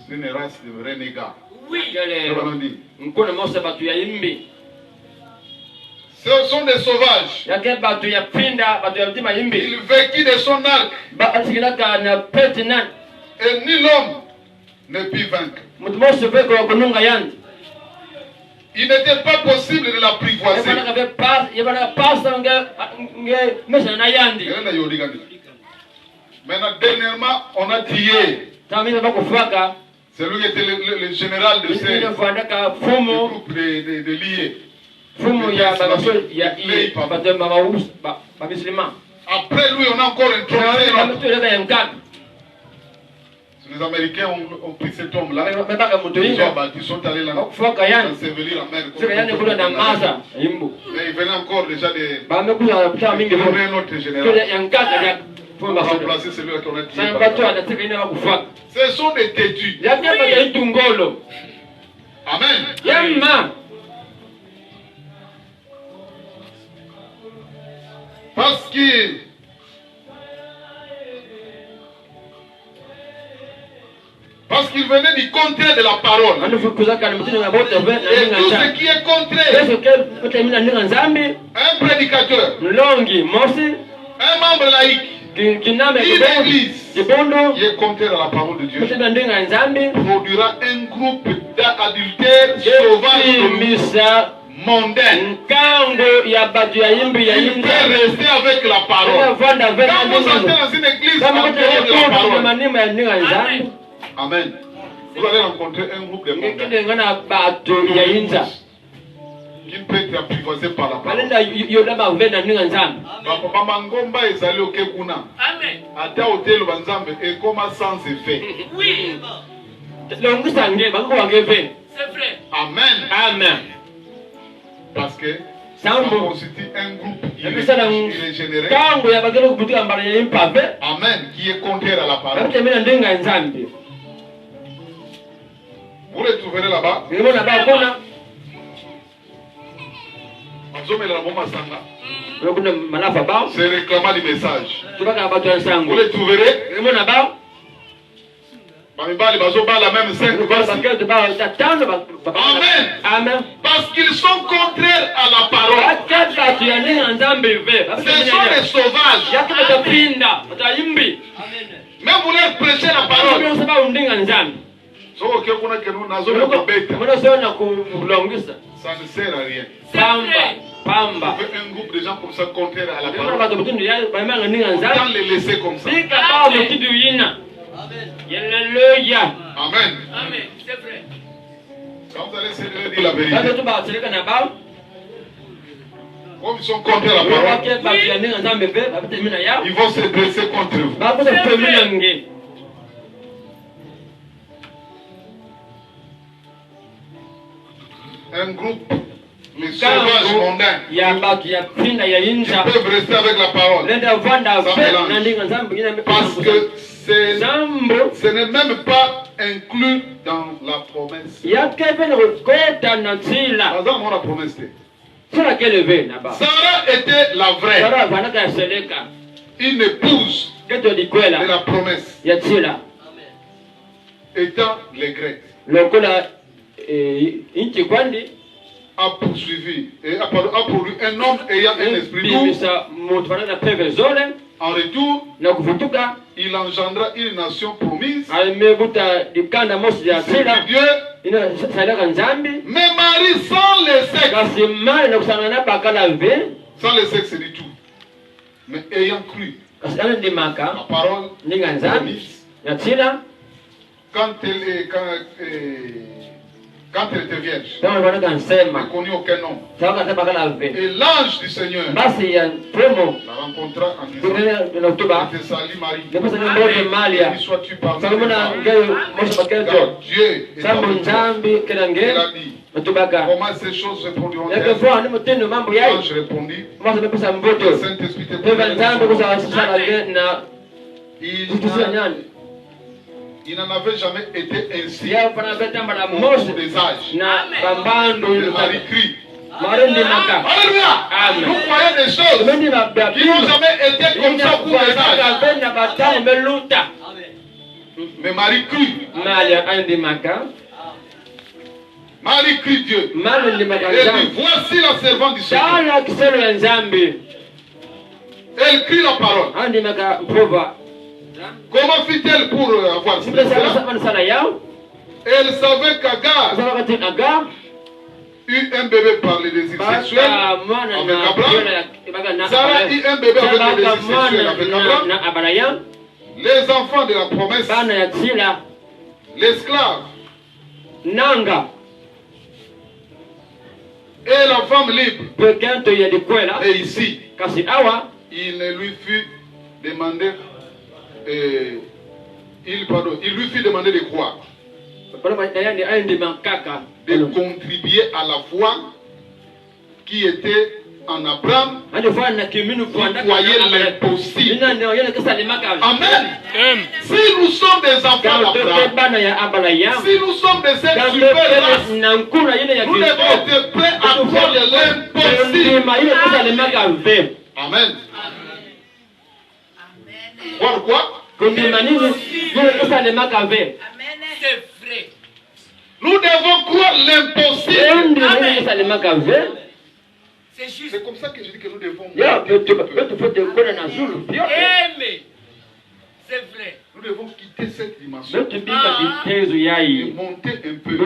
C'est une race de renégats. Ce sont des sauvages. Il vécut de son arc. Et ni l'homme ne put vaincre. Il n'était pas possible de l'apprivoiser. Maintenant, dernièrement, on a tué celui qui était le général de ces groupes de liés. Après lui, on a encore introduit un autre. Les Américains ont pris cet homme-là. Ils sont allés là s'ensevelir en mer. Mais il venait encore déjà de donner un autre général pour remplacer celui qu'on a tué. Ce sont des têtus. Amen. Parce qu'il venait du contraire de la parole. Et tout ce qui est contraire. Un prédicateur. Un membre laïque. Une église qui est contraire à la parole de Dieu produira un groupe d'adultères sauvages mondaine. Il peut rester avec la parole. Quand vous entrez dans une église en dehors de la parole. Amen. Vous allez rencontrer un groupe de mondains qui peut être apprivoisé par la parole. vrai. Amen. Parce que ça constitue un groupe irrégénéré. Amen. Qui est contraire à la parole. Vous les trouverez là-bas. C'est réclamant du message. Vous les trouverez. La même scène. Amen. Parce qu'ils sont contraires à la parole. Ce sont des sauvages. Mais vous leur prêchez la parole. Ça ne sert à rien. Un groupe de gens comme ça contraires à la parole. Autant les laisser comme ça. Alléluia. Amen. Amen. C'est vrai. Quand vous allez essayer de dire la vérité. Comme ils sont contre la parole, ils vont se dresser contre vous. Un groupe, les sauvages mondains, qui peuvent rester avec la parole. Parce que ce n'est même pas inclus dans la promesse. On a promesse. Sarah était la vraie. Une épouse de la promesse. Étant les Grecs. A poursuivi et a produit un homme ayant un esprit doux. En retour, il engendra une nation promise. Dieu. Mais Marie sans le sexe du tout. Mais ayant cru la parole promise. Quand elle était vierge, elle n'a connu aucun homme. Et l'ange du Seigneur la rencontra en disant: Je te salue Marie, bénie sois-tu parmi les femmes, car Dieu est avec toi. Elle a dit: Comment ces choses se produiront-elles? L'ange répondit: Le Saint-Esprit te prendra. Il n'en avait jamais été ainsi au cours des âges. Marie-Christ. Alléluia. Nous croyons des choses qui n'ont jamais été comme ça au cours des âges. Mais Marie-Christ. Marie-Christ Dieu. Elle dit: Voici la servante du Seigneur. Elle crie la parole. Comment fit-elle pour avoir cela? Elle savait qu'Agar eut un bébé par le désir sexuel avec Abraham. Sarah eut un bébé avec le désir sexuel avec Abraham. Les enfants de la promesse, l'esclave et la femme libre. Et ici, il ne lui fut demandé. Il lui fit demander de croire, de contribuer à la foi qui était en Abraham, qui croyait l'impossible. Amen. Si nous sommes des enfants d'Abraham, si nous sommes des êtres supérieurs, nous devons être prêts à prendre l'impossible. Amen. Pourquoi? C'est vrai. Nous devons croire l'impossible. C'est comme ça que je dis que nous devons c'est vrai. Nous devons quitter cette dimension et monter un peu. Et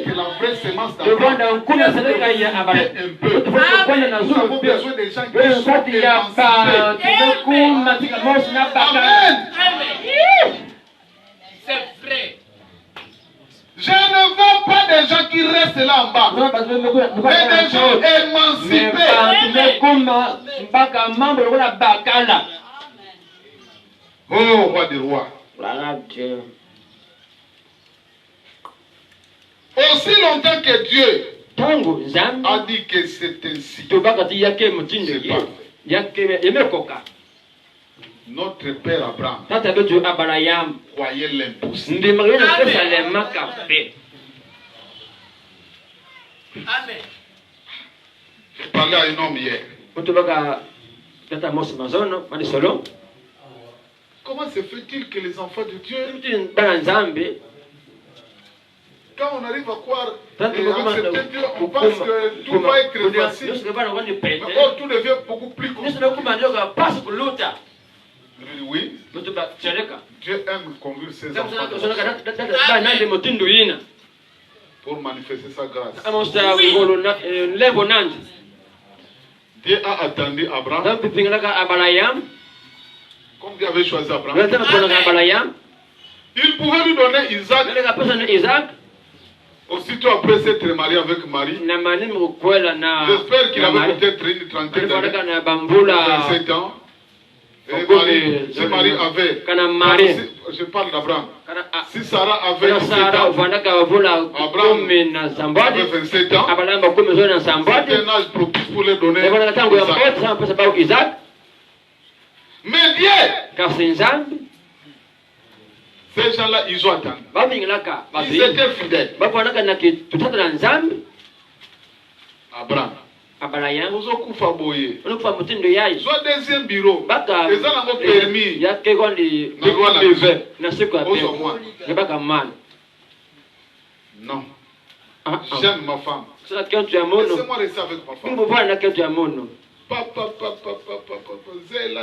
que la vraie semence d'Abraham monte un peu. Nous avons besoin des gens qui sont émancipés. Amen. C'est vrai. Je ne veux pas des gens qui restent là en bas, mais des gens émancipés. Oh, roi des rois. Aussi longtemps que Dieu a dit que c'est ainsi, c'est parfait. Notre père Abraham croyait l'impossible. Amen. Je parlais à un homme hier. Comment se fait-il que les enfants de Dieu, quand on arrive à croire et accepter Dieu, on pense que tout va être facile. Mais oh, tout devient beaucoup plus compliqué. Oui. Dieu aime conduire ses enfants pour manifester sa grâce. Dieu a attendu Abraham. Comme Dieu avait choisi Abraham. Il pouvait lui donner Isaac. Aussitôt après s'être marié avec Marie. J'espère qu'il avait peut-être une trentaine d'années. 27 ans. Et Marie avait. Je parle d'Abraham. Si Sarah avait 17 ans, Abraham avait 27 ans. C'était un âge propice pour les donner Isaac. Mais Dieu, ces gens-là, ils ont attendu. Ils étaient fidèles. Abraham. Soit deuxième bureau. Les gens n'ont permis. Non. J'aime ma femme. Laissez-moi rester avec ma femme. Papa. Zéla.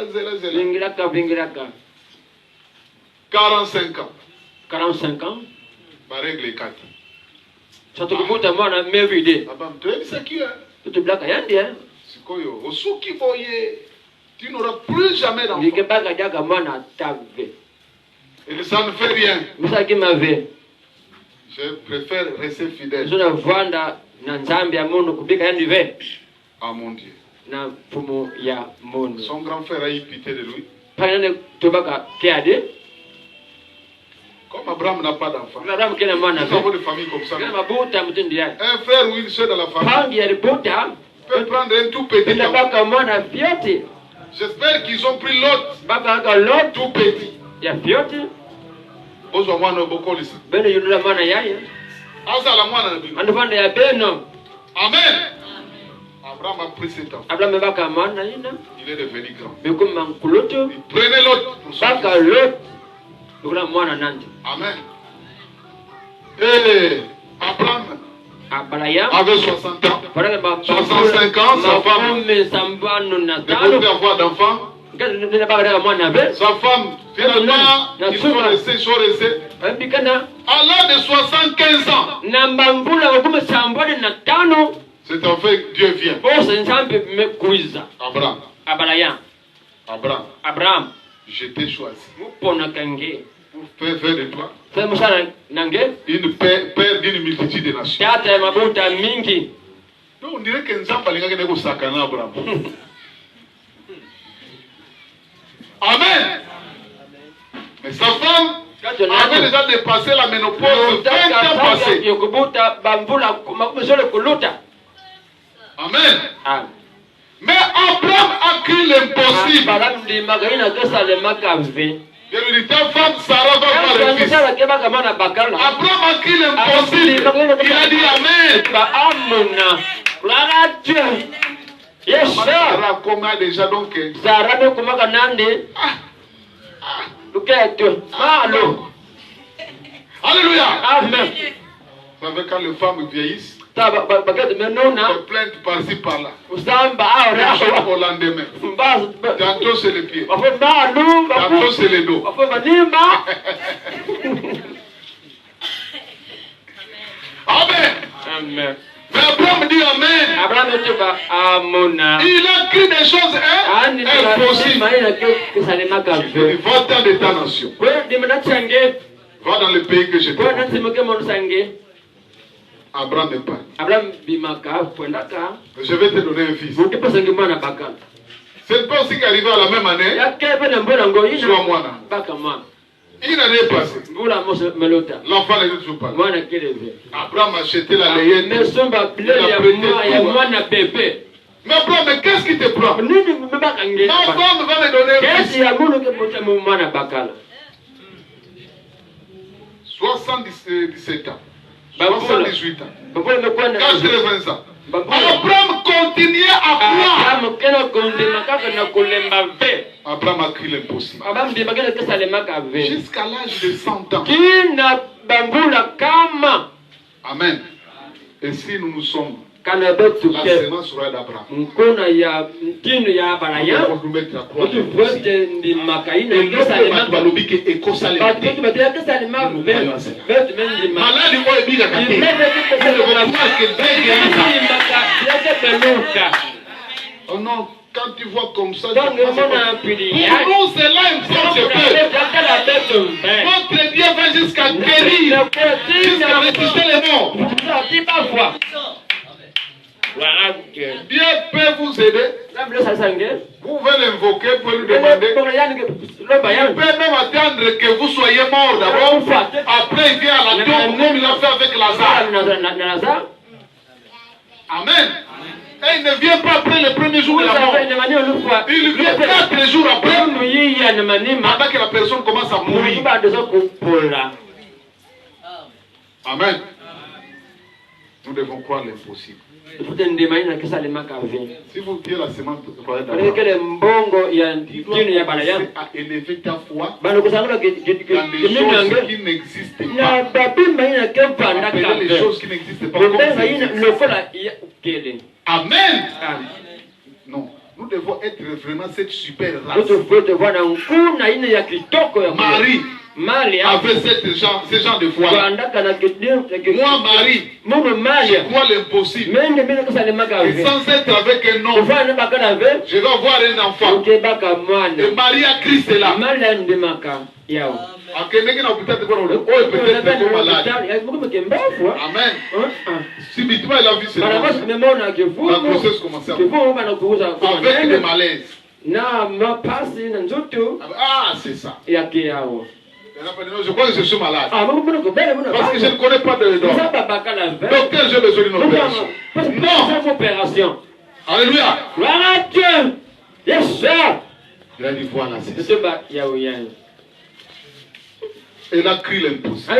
45 ans. 45 ans. Ma règle est 4. Tu n'auras plus jamais d'enfant. Et ça ne fait rien. Je préfère rester fidèle à mon Dieu. Son grand frère a eu pitié de lui. Comme Abraham n'a pas d'enfant, nous avons des familles comme ça. Un frère ou une soeur de la famille peut prendre un tout petit enfant. J'espère qu'ils ont pris l'autre tout petit. Amen. Abraham a pris cet enfant. Il est devenu grand. Il prenait l'autre pour son fils. Amen. Et Abraham avait 60 ans. 65 ans, sa femme ne pouvait avoir d'enfant. Sa femme, finalement, ils sont restés. À l'âge de 75 ans, c'est en fait Dieu vient. Abraham, je t'ai choisi pour faire de toi une père d'une multitude de nations. Donc on dirait que Nzamba n'est pas sakana Abraham. Amen. Mais sa femme avait déjà dépassé la ménopause 20 ans passés. Amen. Mais Abraham a cru l'impossible. Il lui dit, ta femme Sarah va avoir le fils. Abraham a cru l'impossible. Il a dit Amen. Yes, sir. Sarah comment déjà donc. Alléluia. Amen. Vous savez quand les femmes vieillissent, les plaintes par-ci par-là. Au lendemain. Tantôt c'est les pieds. Tantôt c'est les dos. Amen. Amen. Mais Abraham dit Amen. Il a cru des choses impossibles. Va-t'en de ta nation. Va dans le pays que je te donne. Abraham est pas. Je vais te donner un fils. C'est pas aussi qu'arriver à la même année. Soit moi. Une année passée. L'enfant n'est toujours pas là. Abraham a acheté la layette. Mais Abraham, mais qu'est-ce qui te prend? Ma femme va me donner 77 ans. 78 ans. 80 ans. Abraham continuait à croire. Abraham a cru l'impossible. Jusqu'à l'âge de 100 ans. Amen. Et si nous sommes la sémence royale d'Abraham, nous mettre à croire. Oh non, quand tu vois comme ça, pour nous c'est là une sorte de paix. Notre Dieu va jusqu'à guérir, jusqu'à ressusciter les morts. Dieu peut vous aider. Vous pouvez l'invoquer, vous pouvez lui demander. Il peut même attendre que vous soyez mort d'abord. Après, il vient à la tombe comme il a fait avec Lazare. Amen. Et il ne vient pas après le premier jour de la mort. Il vient 4 jours après. Pendant que la personne commence à mourir. Amen. Nous devons croire l'impossible. Si vous tirez la semence d'Abraham, à élever ta foi dans des choses qui n'existent pas. Appeler les choses qui n'existent pas. Amen. Non. Nous devons être vraiment cette super race. Marie avait ce genre de foi. Moi, Marie, je crois l'impossible. Et sans être avec un homme, je vais avoir un enfant. Et Marie a Christ est là. Amen. Subitement, il a vu cela. La grossesse commençait à avec le malaise. Ah, c'est ça. Je crois que je suis malade. Parce que je ne connais pas de don. Docteur, j'ai besoin d'une opération. Non. Alléluia. Yes, sir. Il a dit voilà, c'est ça. Elle a crié l'impossible.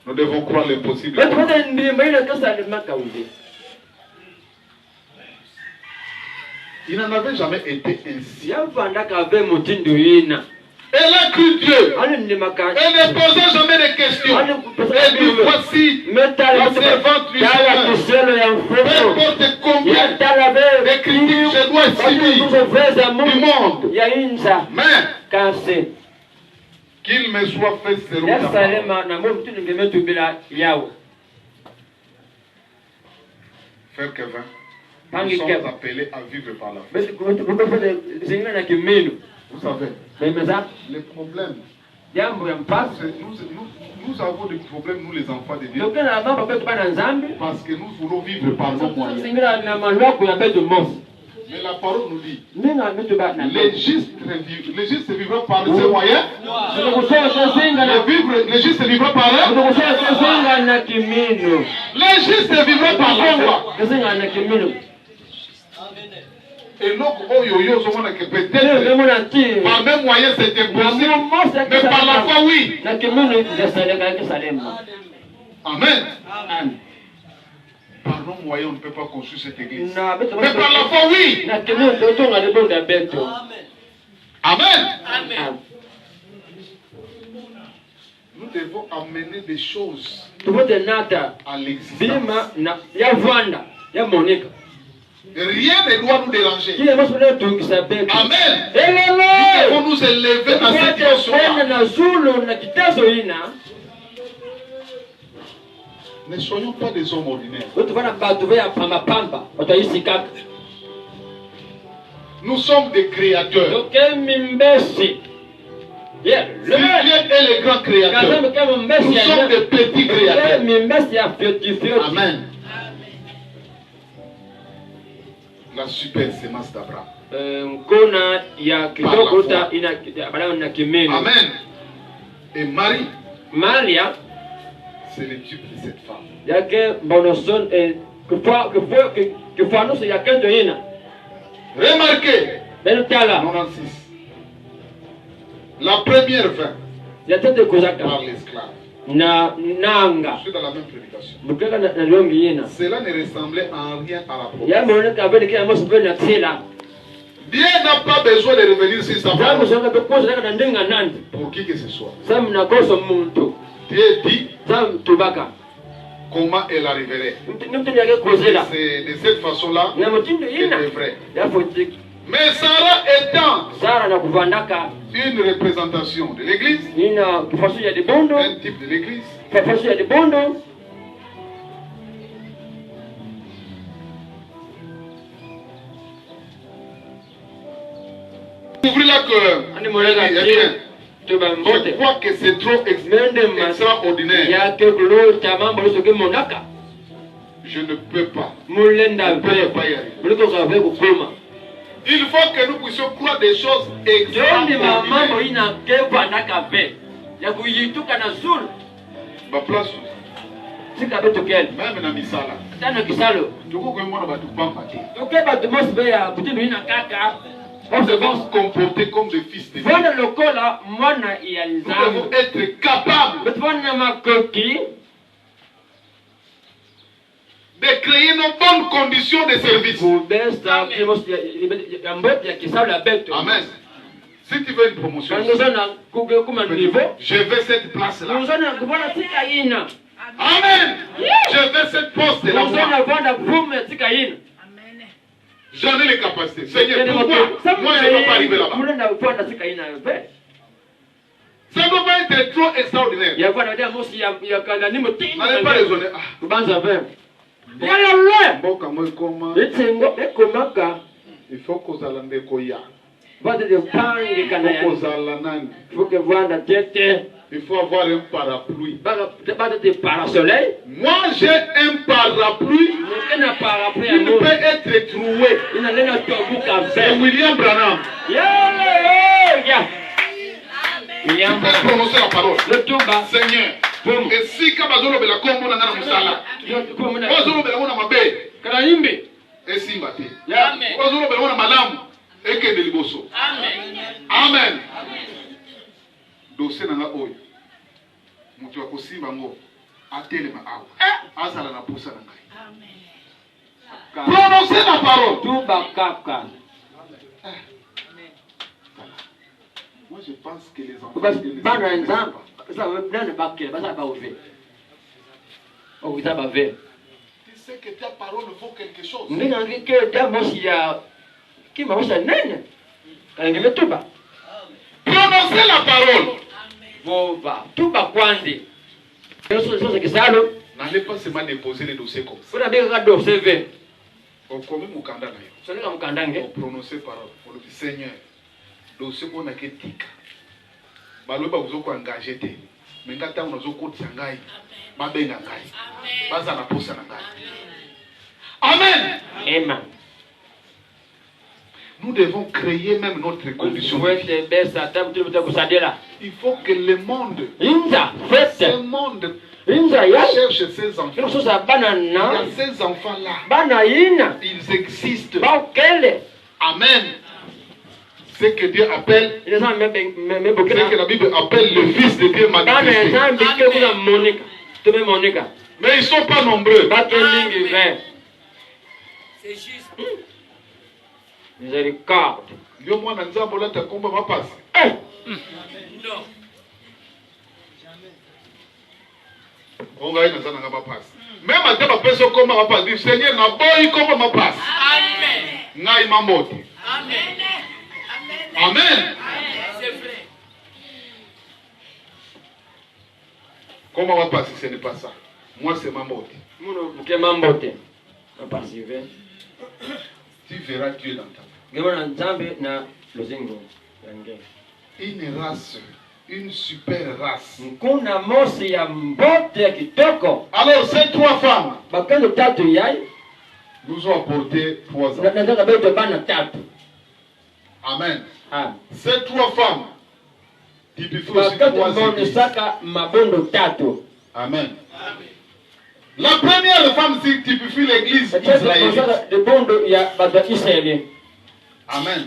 Nous devons croire l'impossible. Il n'en avait jamais été ainsi. Elle a cru Dieu. Elle ne posait jamais de questions. Elle dit voici la servante du Seigneur. Peu importe combien de critiques je dois subir du monde. Mais qu'il me soit fait selon ta parole. Frère Kevin, nous sommes appelés à vivre par la foi. Vous savez, les problèmes, nous avons des problèmes, nous les enfants de Dieu, parce que nous voulons vivre par nos moyens. Mais la parole nous dit, les justes vivront par ces moyens. Les justes vivront par eux. Les justes vivront par la foi. Et donc, peut-être par même moyen c'est impossible, mais par la foi oui. Amen. Par nos moyens on ne peut pas construire cette église, mais par la foi oui. Amen. Nous devons amener des choses à l'existence. Rien ne doit nous déranger. Amen. Nous devons nous élever dans cette dimension-là. Ne soyons pas des hommes ordinaires. Nous sommes des créateurs. Si Dieu est le grand créateur, nous sommes des petits créateurs. Amen. La super sémence d'Abraham. Nkona ya kitoko ta ina abala na kimeme. Amen. Et Marie, Maria, c'est le type de cette femme. Yake bonoson que nous c'est yake de ina. Remarquez. 96. La première fin. Par l'esclave. Nanga. Je suis dans la même prédication. Cela ne ressemblait en rien à la promesse. Dieu n'a pas besoin de revenir sur sa parole. Pour qui que ce soit. Dieu dit comment elle arriverait. C'est de cette façon-là qu'elle devrait. Mais Sarah étant une représentation de l'église, un type de l'église, ouvrez là que je crois que c'est trop extraordinaire. Je ne peux pas. Il faut que nous puissions croire des choses extraordinaires. Ma place. Même dans Misala. Nous devons se comporter comme des fils de Dieu. Nous devons être capables de créer nos bonnes conditions de service. Amen. Si tu veux une promotion, je veux cette place-là. Amen. Je veux cette poste de la foi. J'en ai les capacités. Seigneur, pourquoi moi je ne peux pas arriver là-bas? Ça ne doit pas être trop extraordinaire. N'allez pas raisonner. Il faut qu'on s'allende koya. Il faut avoir un parapluie. Moi j'ai un parapluie. Il peut être troué. C'est William Branham. Tu peux prononcer la parole. Seigneur. Et si Kabazolo Bela Kombo Nana Musala, Wazolo Bela Mona Mabe, Karaimbe, et Simbati, Wazolo Bela Mona Malam, et Kendeliboso. Amen. Dossier Nanga Oy, Mutuako Simbango, Atelema Awa, Azala na Poussa Nanga. Prononcez la parole. Moi je pense que les enfants. Tu sais que ta parole vaut quelque chose. Prononcez la parole. N'allez pas seulement déposer les dossiers comme ça. Prononcez parole. Pour le Seigneur, dossier qu'on a critique. Baloba uzoko engagé te. Mais quand on a zoko tsangai, babenga ngai. Baza na posa na ngai. Amen. Amen. Nous devons créer même notre condition. Il faut que le monde, ce monde cherche ces enfants. Il y a ces enfants-là. Ils existent. Amen. Ce que Dieu appelle, ce que la Bible appelle le Fils de Dieu manifesté. Mais ils ne sont pas nombreux. C'est juste. Miséricorde. Non. Même à ta personne comme ma passe, Seigneur, n'a pas eu comme ma passe. Amen. N'a pas mort. Amen. Amen. C'est vrai. Comment on va passer, ce n'est pas ça. Moi, c'est ma mort. Tu verras Dieu dans ta vie. Une race, une super race. Alors, ces trois femmes nous ont apporté 3 ans. Amen. Amen. Ces 3 femmes typifient aussi 3 églises. Amen. La première femme typifie l'église israélite. Amen.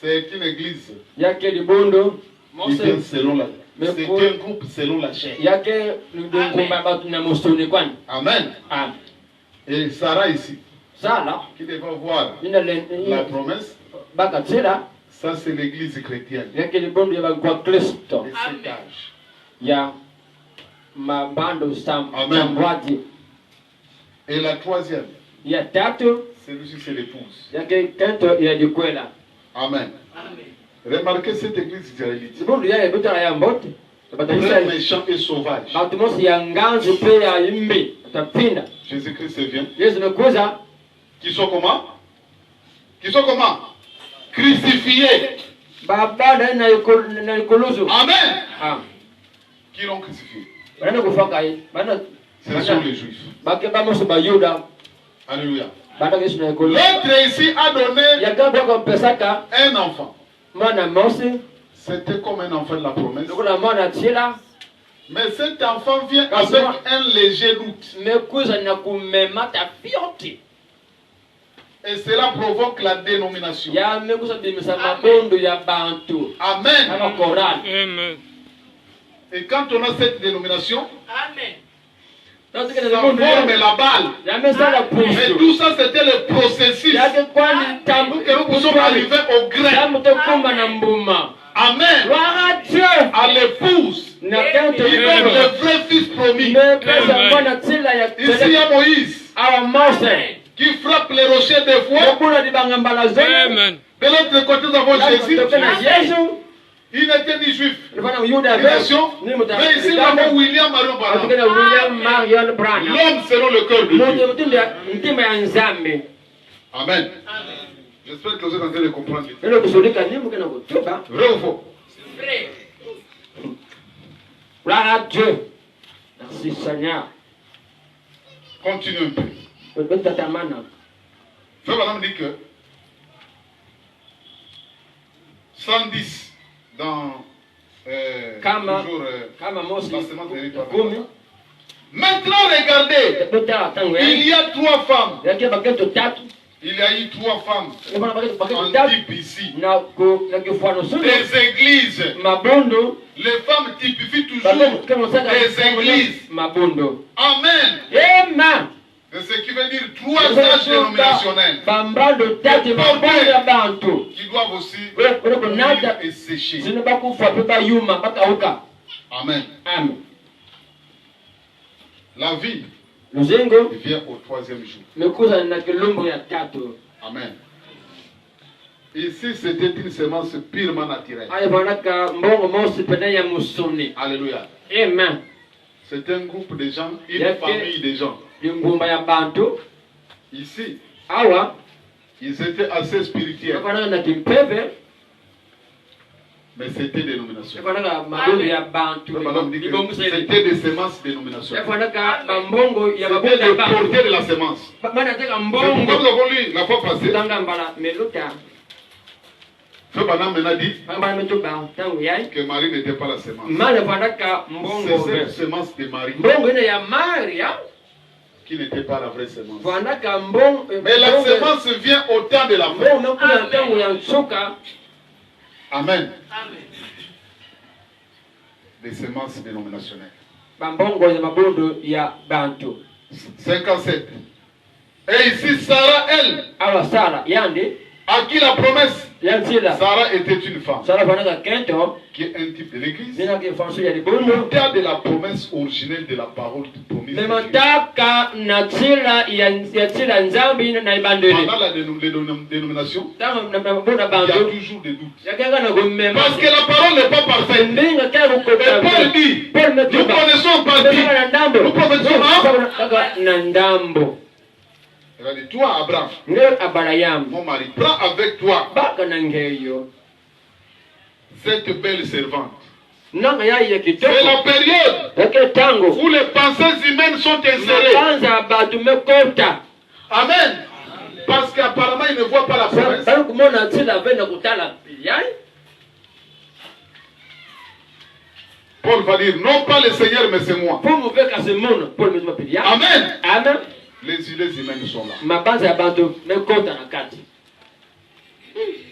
C'est une église. C'est un groupe selon la chair. Amen. Amen. Et Sarah ici, qui devait voir la promesse, ça c'est l'église chrétienne. Amen. Et la troisième, celui-ci c'est l'épouse. Amen. Remarquez cette église israélite. Très méchant et sauvage. Jésus-Christ vient. Qui sont comment? Qui sont comment? Crucifiés. Amen. Qui l'ont crucifié? Ce sont les Juifs. Alléluia. L'autre ici a donné un enfant. C'était comme un enfant de la promesse. Mais cet enfant vient avec un léger doute. Et cela provoque la dénomination. Amen. Et quand on a cette dénomination, ça forme la balle. Mais tout ça, c'était le processus pour que nous puissions arriver au grain. Amen. À l'épouse, il donne le vrai fils promis. Ici, il y a Moïse qui frappe les rochers des fois. De l'autre côté, nous avons Jésus. Il n'était ni juif, ni nation. Mais ici, nous avons William Marion Branham. L'homme selon le cœur de Dieu. Amen. J'espère que vous êtes en train de comprendre. Vrai ou faux? Vrai. Gloire à Dieu. Merci Seigneur. Continue un peu. Frère Madame dit que 110 dans toujours maintenant regardez, il y a 3 femmes. Il y a eu 3 femmes en type ici. Des églises. Les femmes typifient toujours des églises. Amen. C'est ce qui veut dire 3 âges dénominationnels. Qui doivent aussi mourir et sécher. Amen. La vie vient au 3e jour. Amen. Ici, c'était une semence purement naturelle. Alléluia. Amen. C'est un groupe de gens, une famille de gens. Ici, ils étaient assez spirituels. Mais c'était des dénominations. C'était des semences dénominationnelles. C'était le porteur de la semence. C'est pourquoi nous avons lu la fois passée. Frère Branham m'a dit que Marie n'était pas la semence. C'est cette semence de Marie qui n'était pas la vraie semence. Mais la semence vient au temps de la fin. Amen. Des semences dénominationnelles. 57. Et ici, Sarah, elle, à qui la promesse, Sarah était une femme qui est un type de l'église, au-delà de la promesse originelle de la parole promise. Pendant la dénomination, il y a toujours des doutes. Parce que la parole n'est pas parfaite. Et Paul dit, nous connaissons pas dit, nous prophétisons. Il a dit, toi Abraham, mon mari, prends avec toi cette belle servante. C'est la période où les pensées humaines sont insérées. Amen. Parce qu'apparemment, il ne voit pas la promesse. Paul va dire, non pas le Seigneur, mais c'est moi. Amen. Amen. Les idées humaines sont là.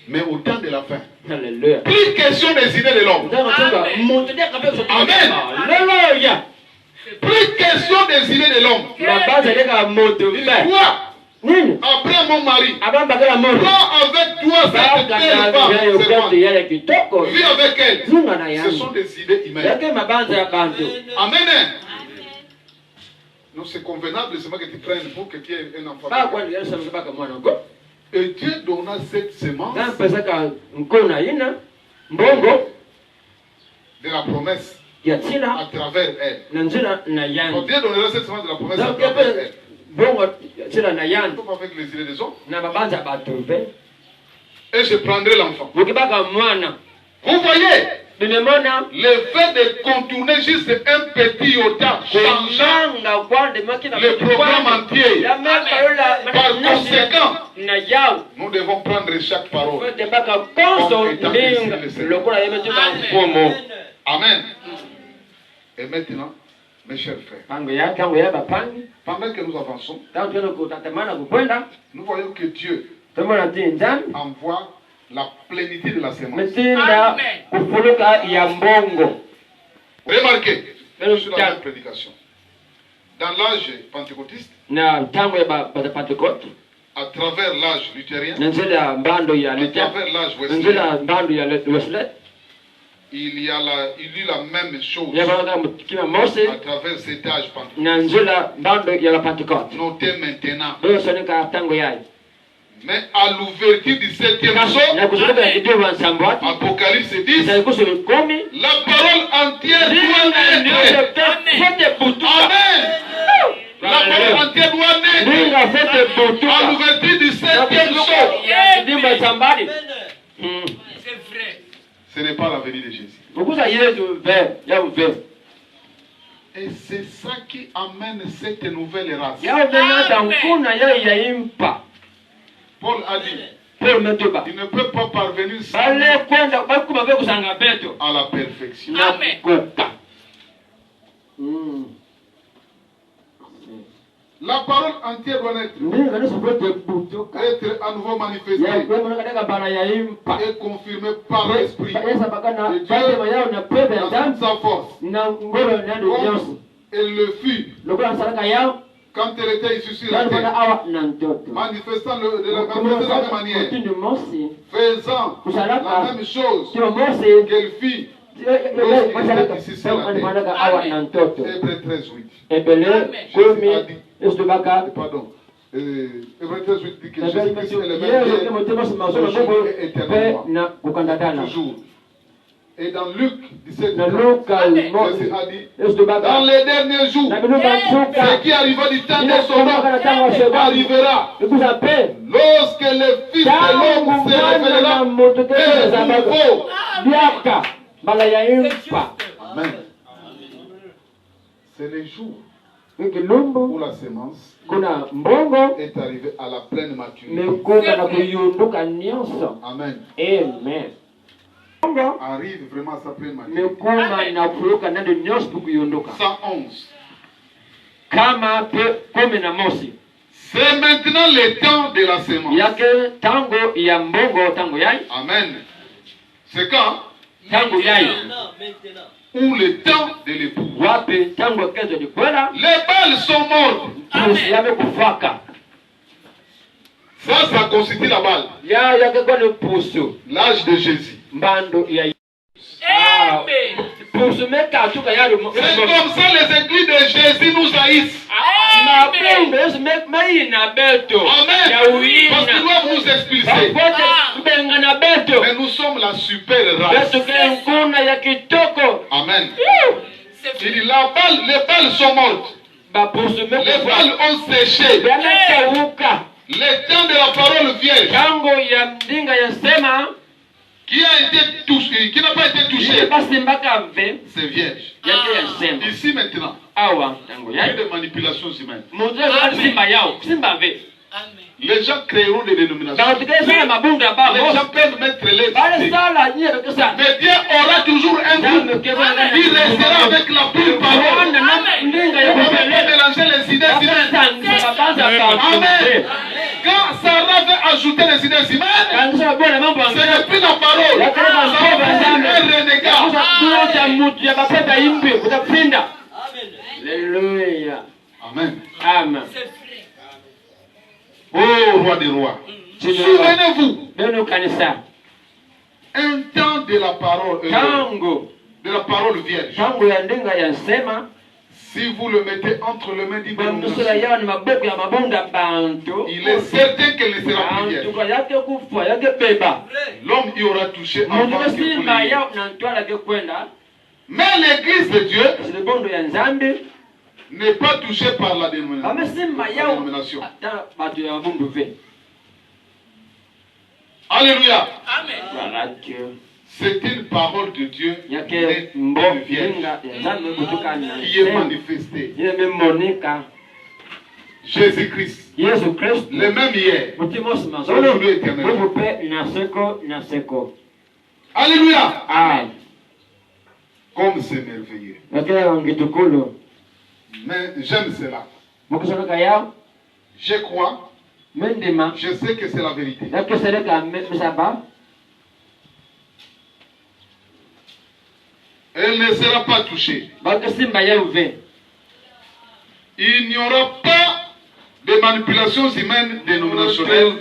Mais au temps de la fin, plus question des idées de l'homme. Amen. Alléluia. Plus question des idées de l'homme. Toi, après mon mari, prends avec toi cette belle femme, vis avec elle. Ce sont des idées humaines. Amen. Non, c'est convenable seulement que tu prennes pour que tu aies un enfant. Et Dieu donna cette semence de la promesse à travers elle. Donc Dieu donnera cette semence de la promesse à travers elle. Pas avec les idées des hommes. Et je prendrai l'enfant. Vous voyez, le fait de contourner juste un petit iota changeant le programme entier. Par conséquent, nous devons prendre chaque parole comme étant le Seigneur. Amen. Et maintenant, mes chers frères, pendant que nous avançons, nous voyons que Dieu envoie la plénitude de la semence. Remarquez, sur la même prédication, dans l'âge pentecôtiste, à travers l'âge luthérien, à travers l'âge Wesley, il y a la même chose à travers cet âge pentecôtiste. Notez maintenant. Mais à l'ouverture du 7e jour, Apocalypse 10, la parole entière doit naître. Amen. La parole entière doit naître à l'ouverture du 7e jour. C'est vrai. Ce n'est pas la venue de Jésus. Et c'est ça qui amène cette nouvelle race. Paul a dit, il ne peut pas parvenir à la perfection. Amen. La parole entière doit être à nouveau manifestée et confirmée par l'Esprit de Dieu dans sa force. Elle le fut quand elle était issue sur la terre, manifestant de la même manière, faisant la même chose qu'elle fit lorsqu'il était ici sur la terre. Hébreux 13:8. Pardon. Hébreux 13:8 dit que Jésus-Christ est le même Dieu éternellement. Toujours. Et dans Luc 17, Jésus a dit, dans les derniers jours, ce qui arriva du temps de Sodome arrivera lorsque le Fils de l'homme se révélera de nouveau. Amen. C'est le jour où la semence est arrivée à la pleine maturité. Amen. Amen. Arrive vraiment à sa pleine maturité. 111. C'est maintenant le temps de la semence. Amen. C'est quand? Ou le temps de l'époux. Les balles sont mortes. Ça constitue la balle. L'âge de Jésus. C'est comme ça les églises de Jésus nous haïssent. Amen. Parce qu'ils doivent nous expulser. Mais nous sommes la super race. Amen. Il dit les balles sont mortes. Les balles ont séché. Le temps de la parole vierge qui n'a pas été touché, c'est vierge. Ici maintenant, il y a des manipulations humaines. Les gens créeront des dénominations. Les gens peuvent mettre les idées. Mais Dieu aura toujours un groupe qui restera avec la pure parole. On ne peut pas mélanger les idées humaines. Amen. Quand Sarah veut ajouter les idées humaines, ce n'est plus la parole. Ça va un renégat. Alléluia. Amen. Amen. Oh, roi des rois. Souvenez-vous. Un temps de la parole. De la parole vierge. Si vous le mettez entre les mains d'une dénomination, il est certain qu'elle ne sera plus vierge. L'homme y aura touché avant qu'il mais l'église de Dieu n'est pas touchée par la dénomination. Alléluia. Amen. C'est une parole de Dieu qui est manifestée. Jésus-Christ, le même hier, aujourd'hui éternellement. Alléluia. Amen. Comme c'est merveilleux. Mais j'aime cela. Je crois. Je sais que c'est la vérité. Elle ne sera pas touchée. Il n'y aura pas de manipulations humaines dénominationnelles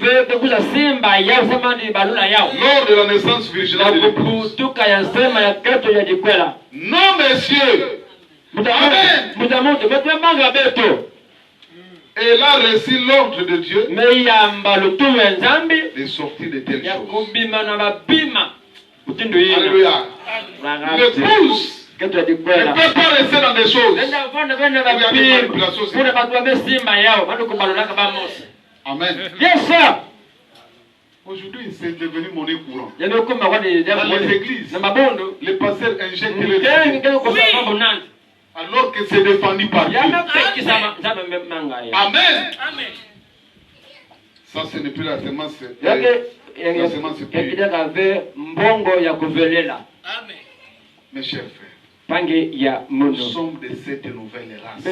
lors de la naissance virginale de l'épouse. Non, messieurs. Amen. Elle a reçu l'ordre de Dieu de sortir de telles choses. Alléluia. L'épouse ne peut pas rester dans des choses. Amen. Aujourd'hui, c'est devenu monnaie courante. Dans les églises, les pasteurs injectent les gens. Alors que c'est défendu par Dieu. Amen. Ça, ce n'est plus la semence. La semence pure. Mes chers frères, nous sommes de cette nouvelle race.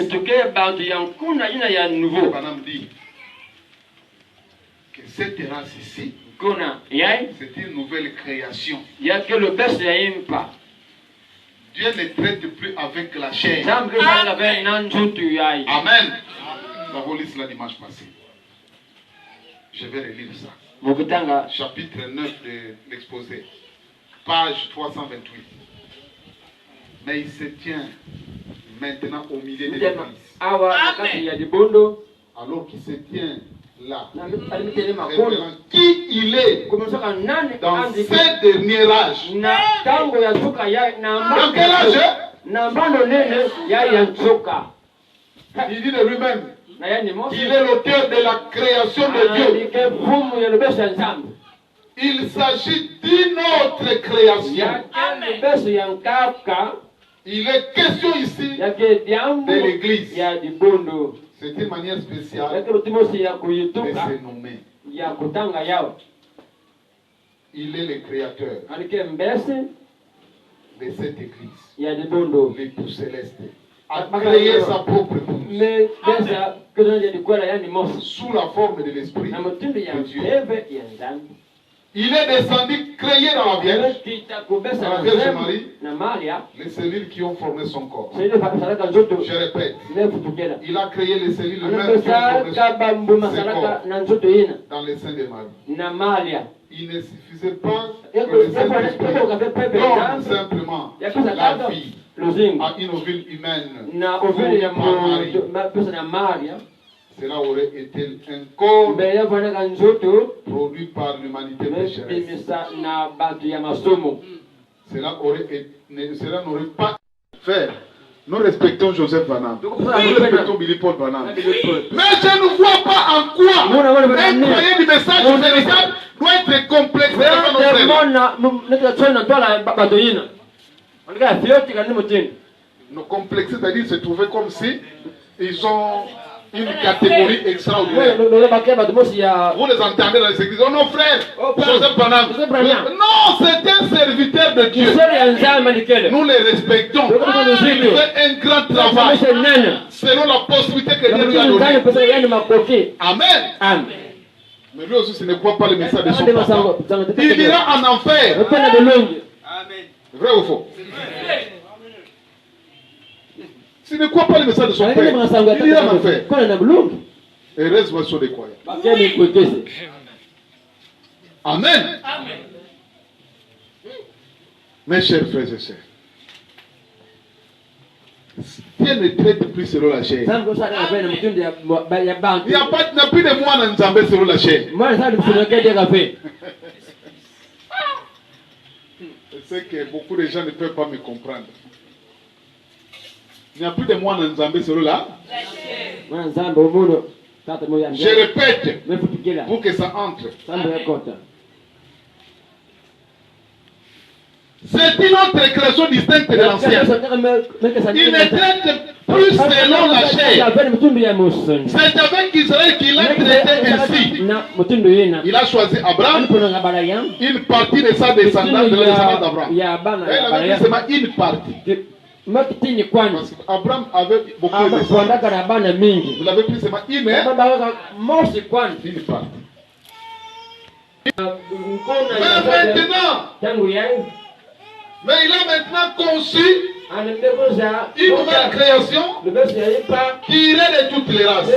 Madame dit que cette race ici, c'est une nouvelle création. Dieu ne traite plus avec la chair. Amen. Nous avons lu cela dimanche passé. Je vais relire ça. Chapitre 9 de l'exposé. Page 328. Mais il se tient maintenant au milieu de l'église. Alors qu'il se tient là, révélant qui il est dans ce dernier âge. Dans quel âge? Il dit de lui-même qu'il est l'auteur de la création de Dieu. Il s'agit d'une autre création. Il est question ici de l'église. C'est une manière spéciale de se nommer. Il est le créateur de cette église. L'époux céleste a créé sa propre épouse sous la forme de l'esprit de Dieu. Il est descendu, créé dans la Vierge Marie, les cellules qui ont formé son corps. Je répète, il a créé les cellules mêmes qui ont formé son corps dans les seins de Marie. Il ne suffisait pas que le Saint-Esprit donne simplement la vie à une ovule humaine fournie par Marie. Cela aurait été un corps produit par l'humanité pécheresse. Cela n'aurait pas fait. Nous respectons Joseph Vanam. Nous respectons Billy Paul Vanam. Mais je ne vois pas en quoi un croyant du message universel doit être complexé devant nos frères. Nos complexés, c'est-à-dire se trouver comme si ils ont une catégorie extraordinaire. Vous les entendez dans les églises. Oh non, frère, Joseph Branham. Non, c'est un serviteur de Dieu. Nous les respectons. Il fait un grand travail selon la possibilité que Dieu lui a donnée. Amen. Mais lui aussi, ce ne croit pas le message de son papa. Il ira en enfer. Vrai ou faux? S'il ne croit pas le message de son père, il ira en enfer. Et reste sur les croyants. Amen. Mes chers frères et sœurs, Dieu ne traite plus selon la chair. Il n'y a plus de moi dans Nzambé selon la chair. Je sais que beaucoup de gens ne peuvent pas me comprendre. Il n'y a plus de moi dans Nzambé selon la chair. Je répète pour que ça entre. C'est une autre création distincte de l'ancien. Il ne traite plus selon la chair. C'est avec Israël qu'il a traité ainsi. Il a choisi Abraham, une partie de sa descendance, de la descendance d'Abraham. Il avait seulement une partie. Parce qu'Abraham avait beaucoup de descendants. Vous l'avez pris seulement une partie. Mais il a maintenant conçu une nouvelle création qui irait de toutes les races.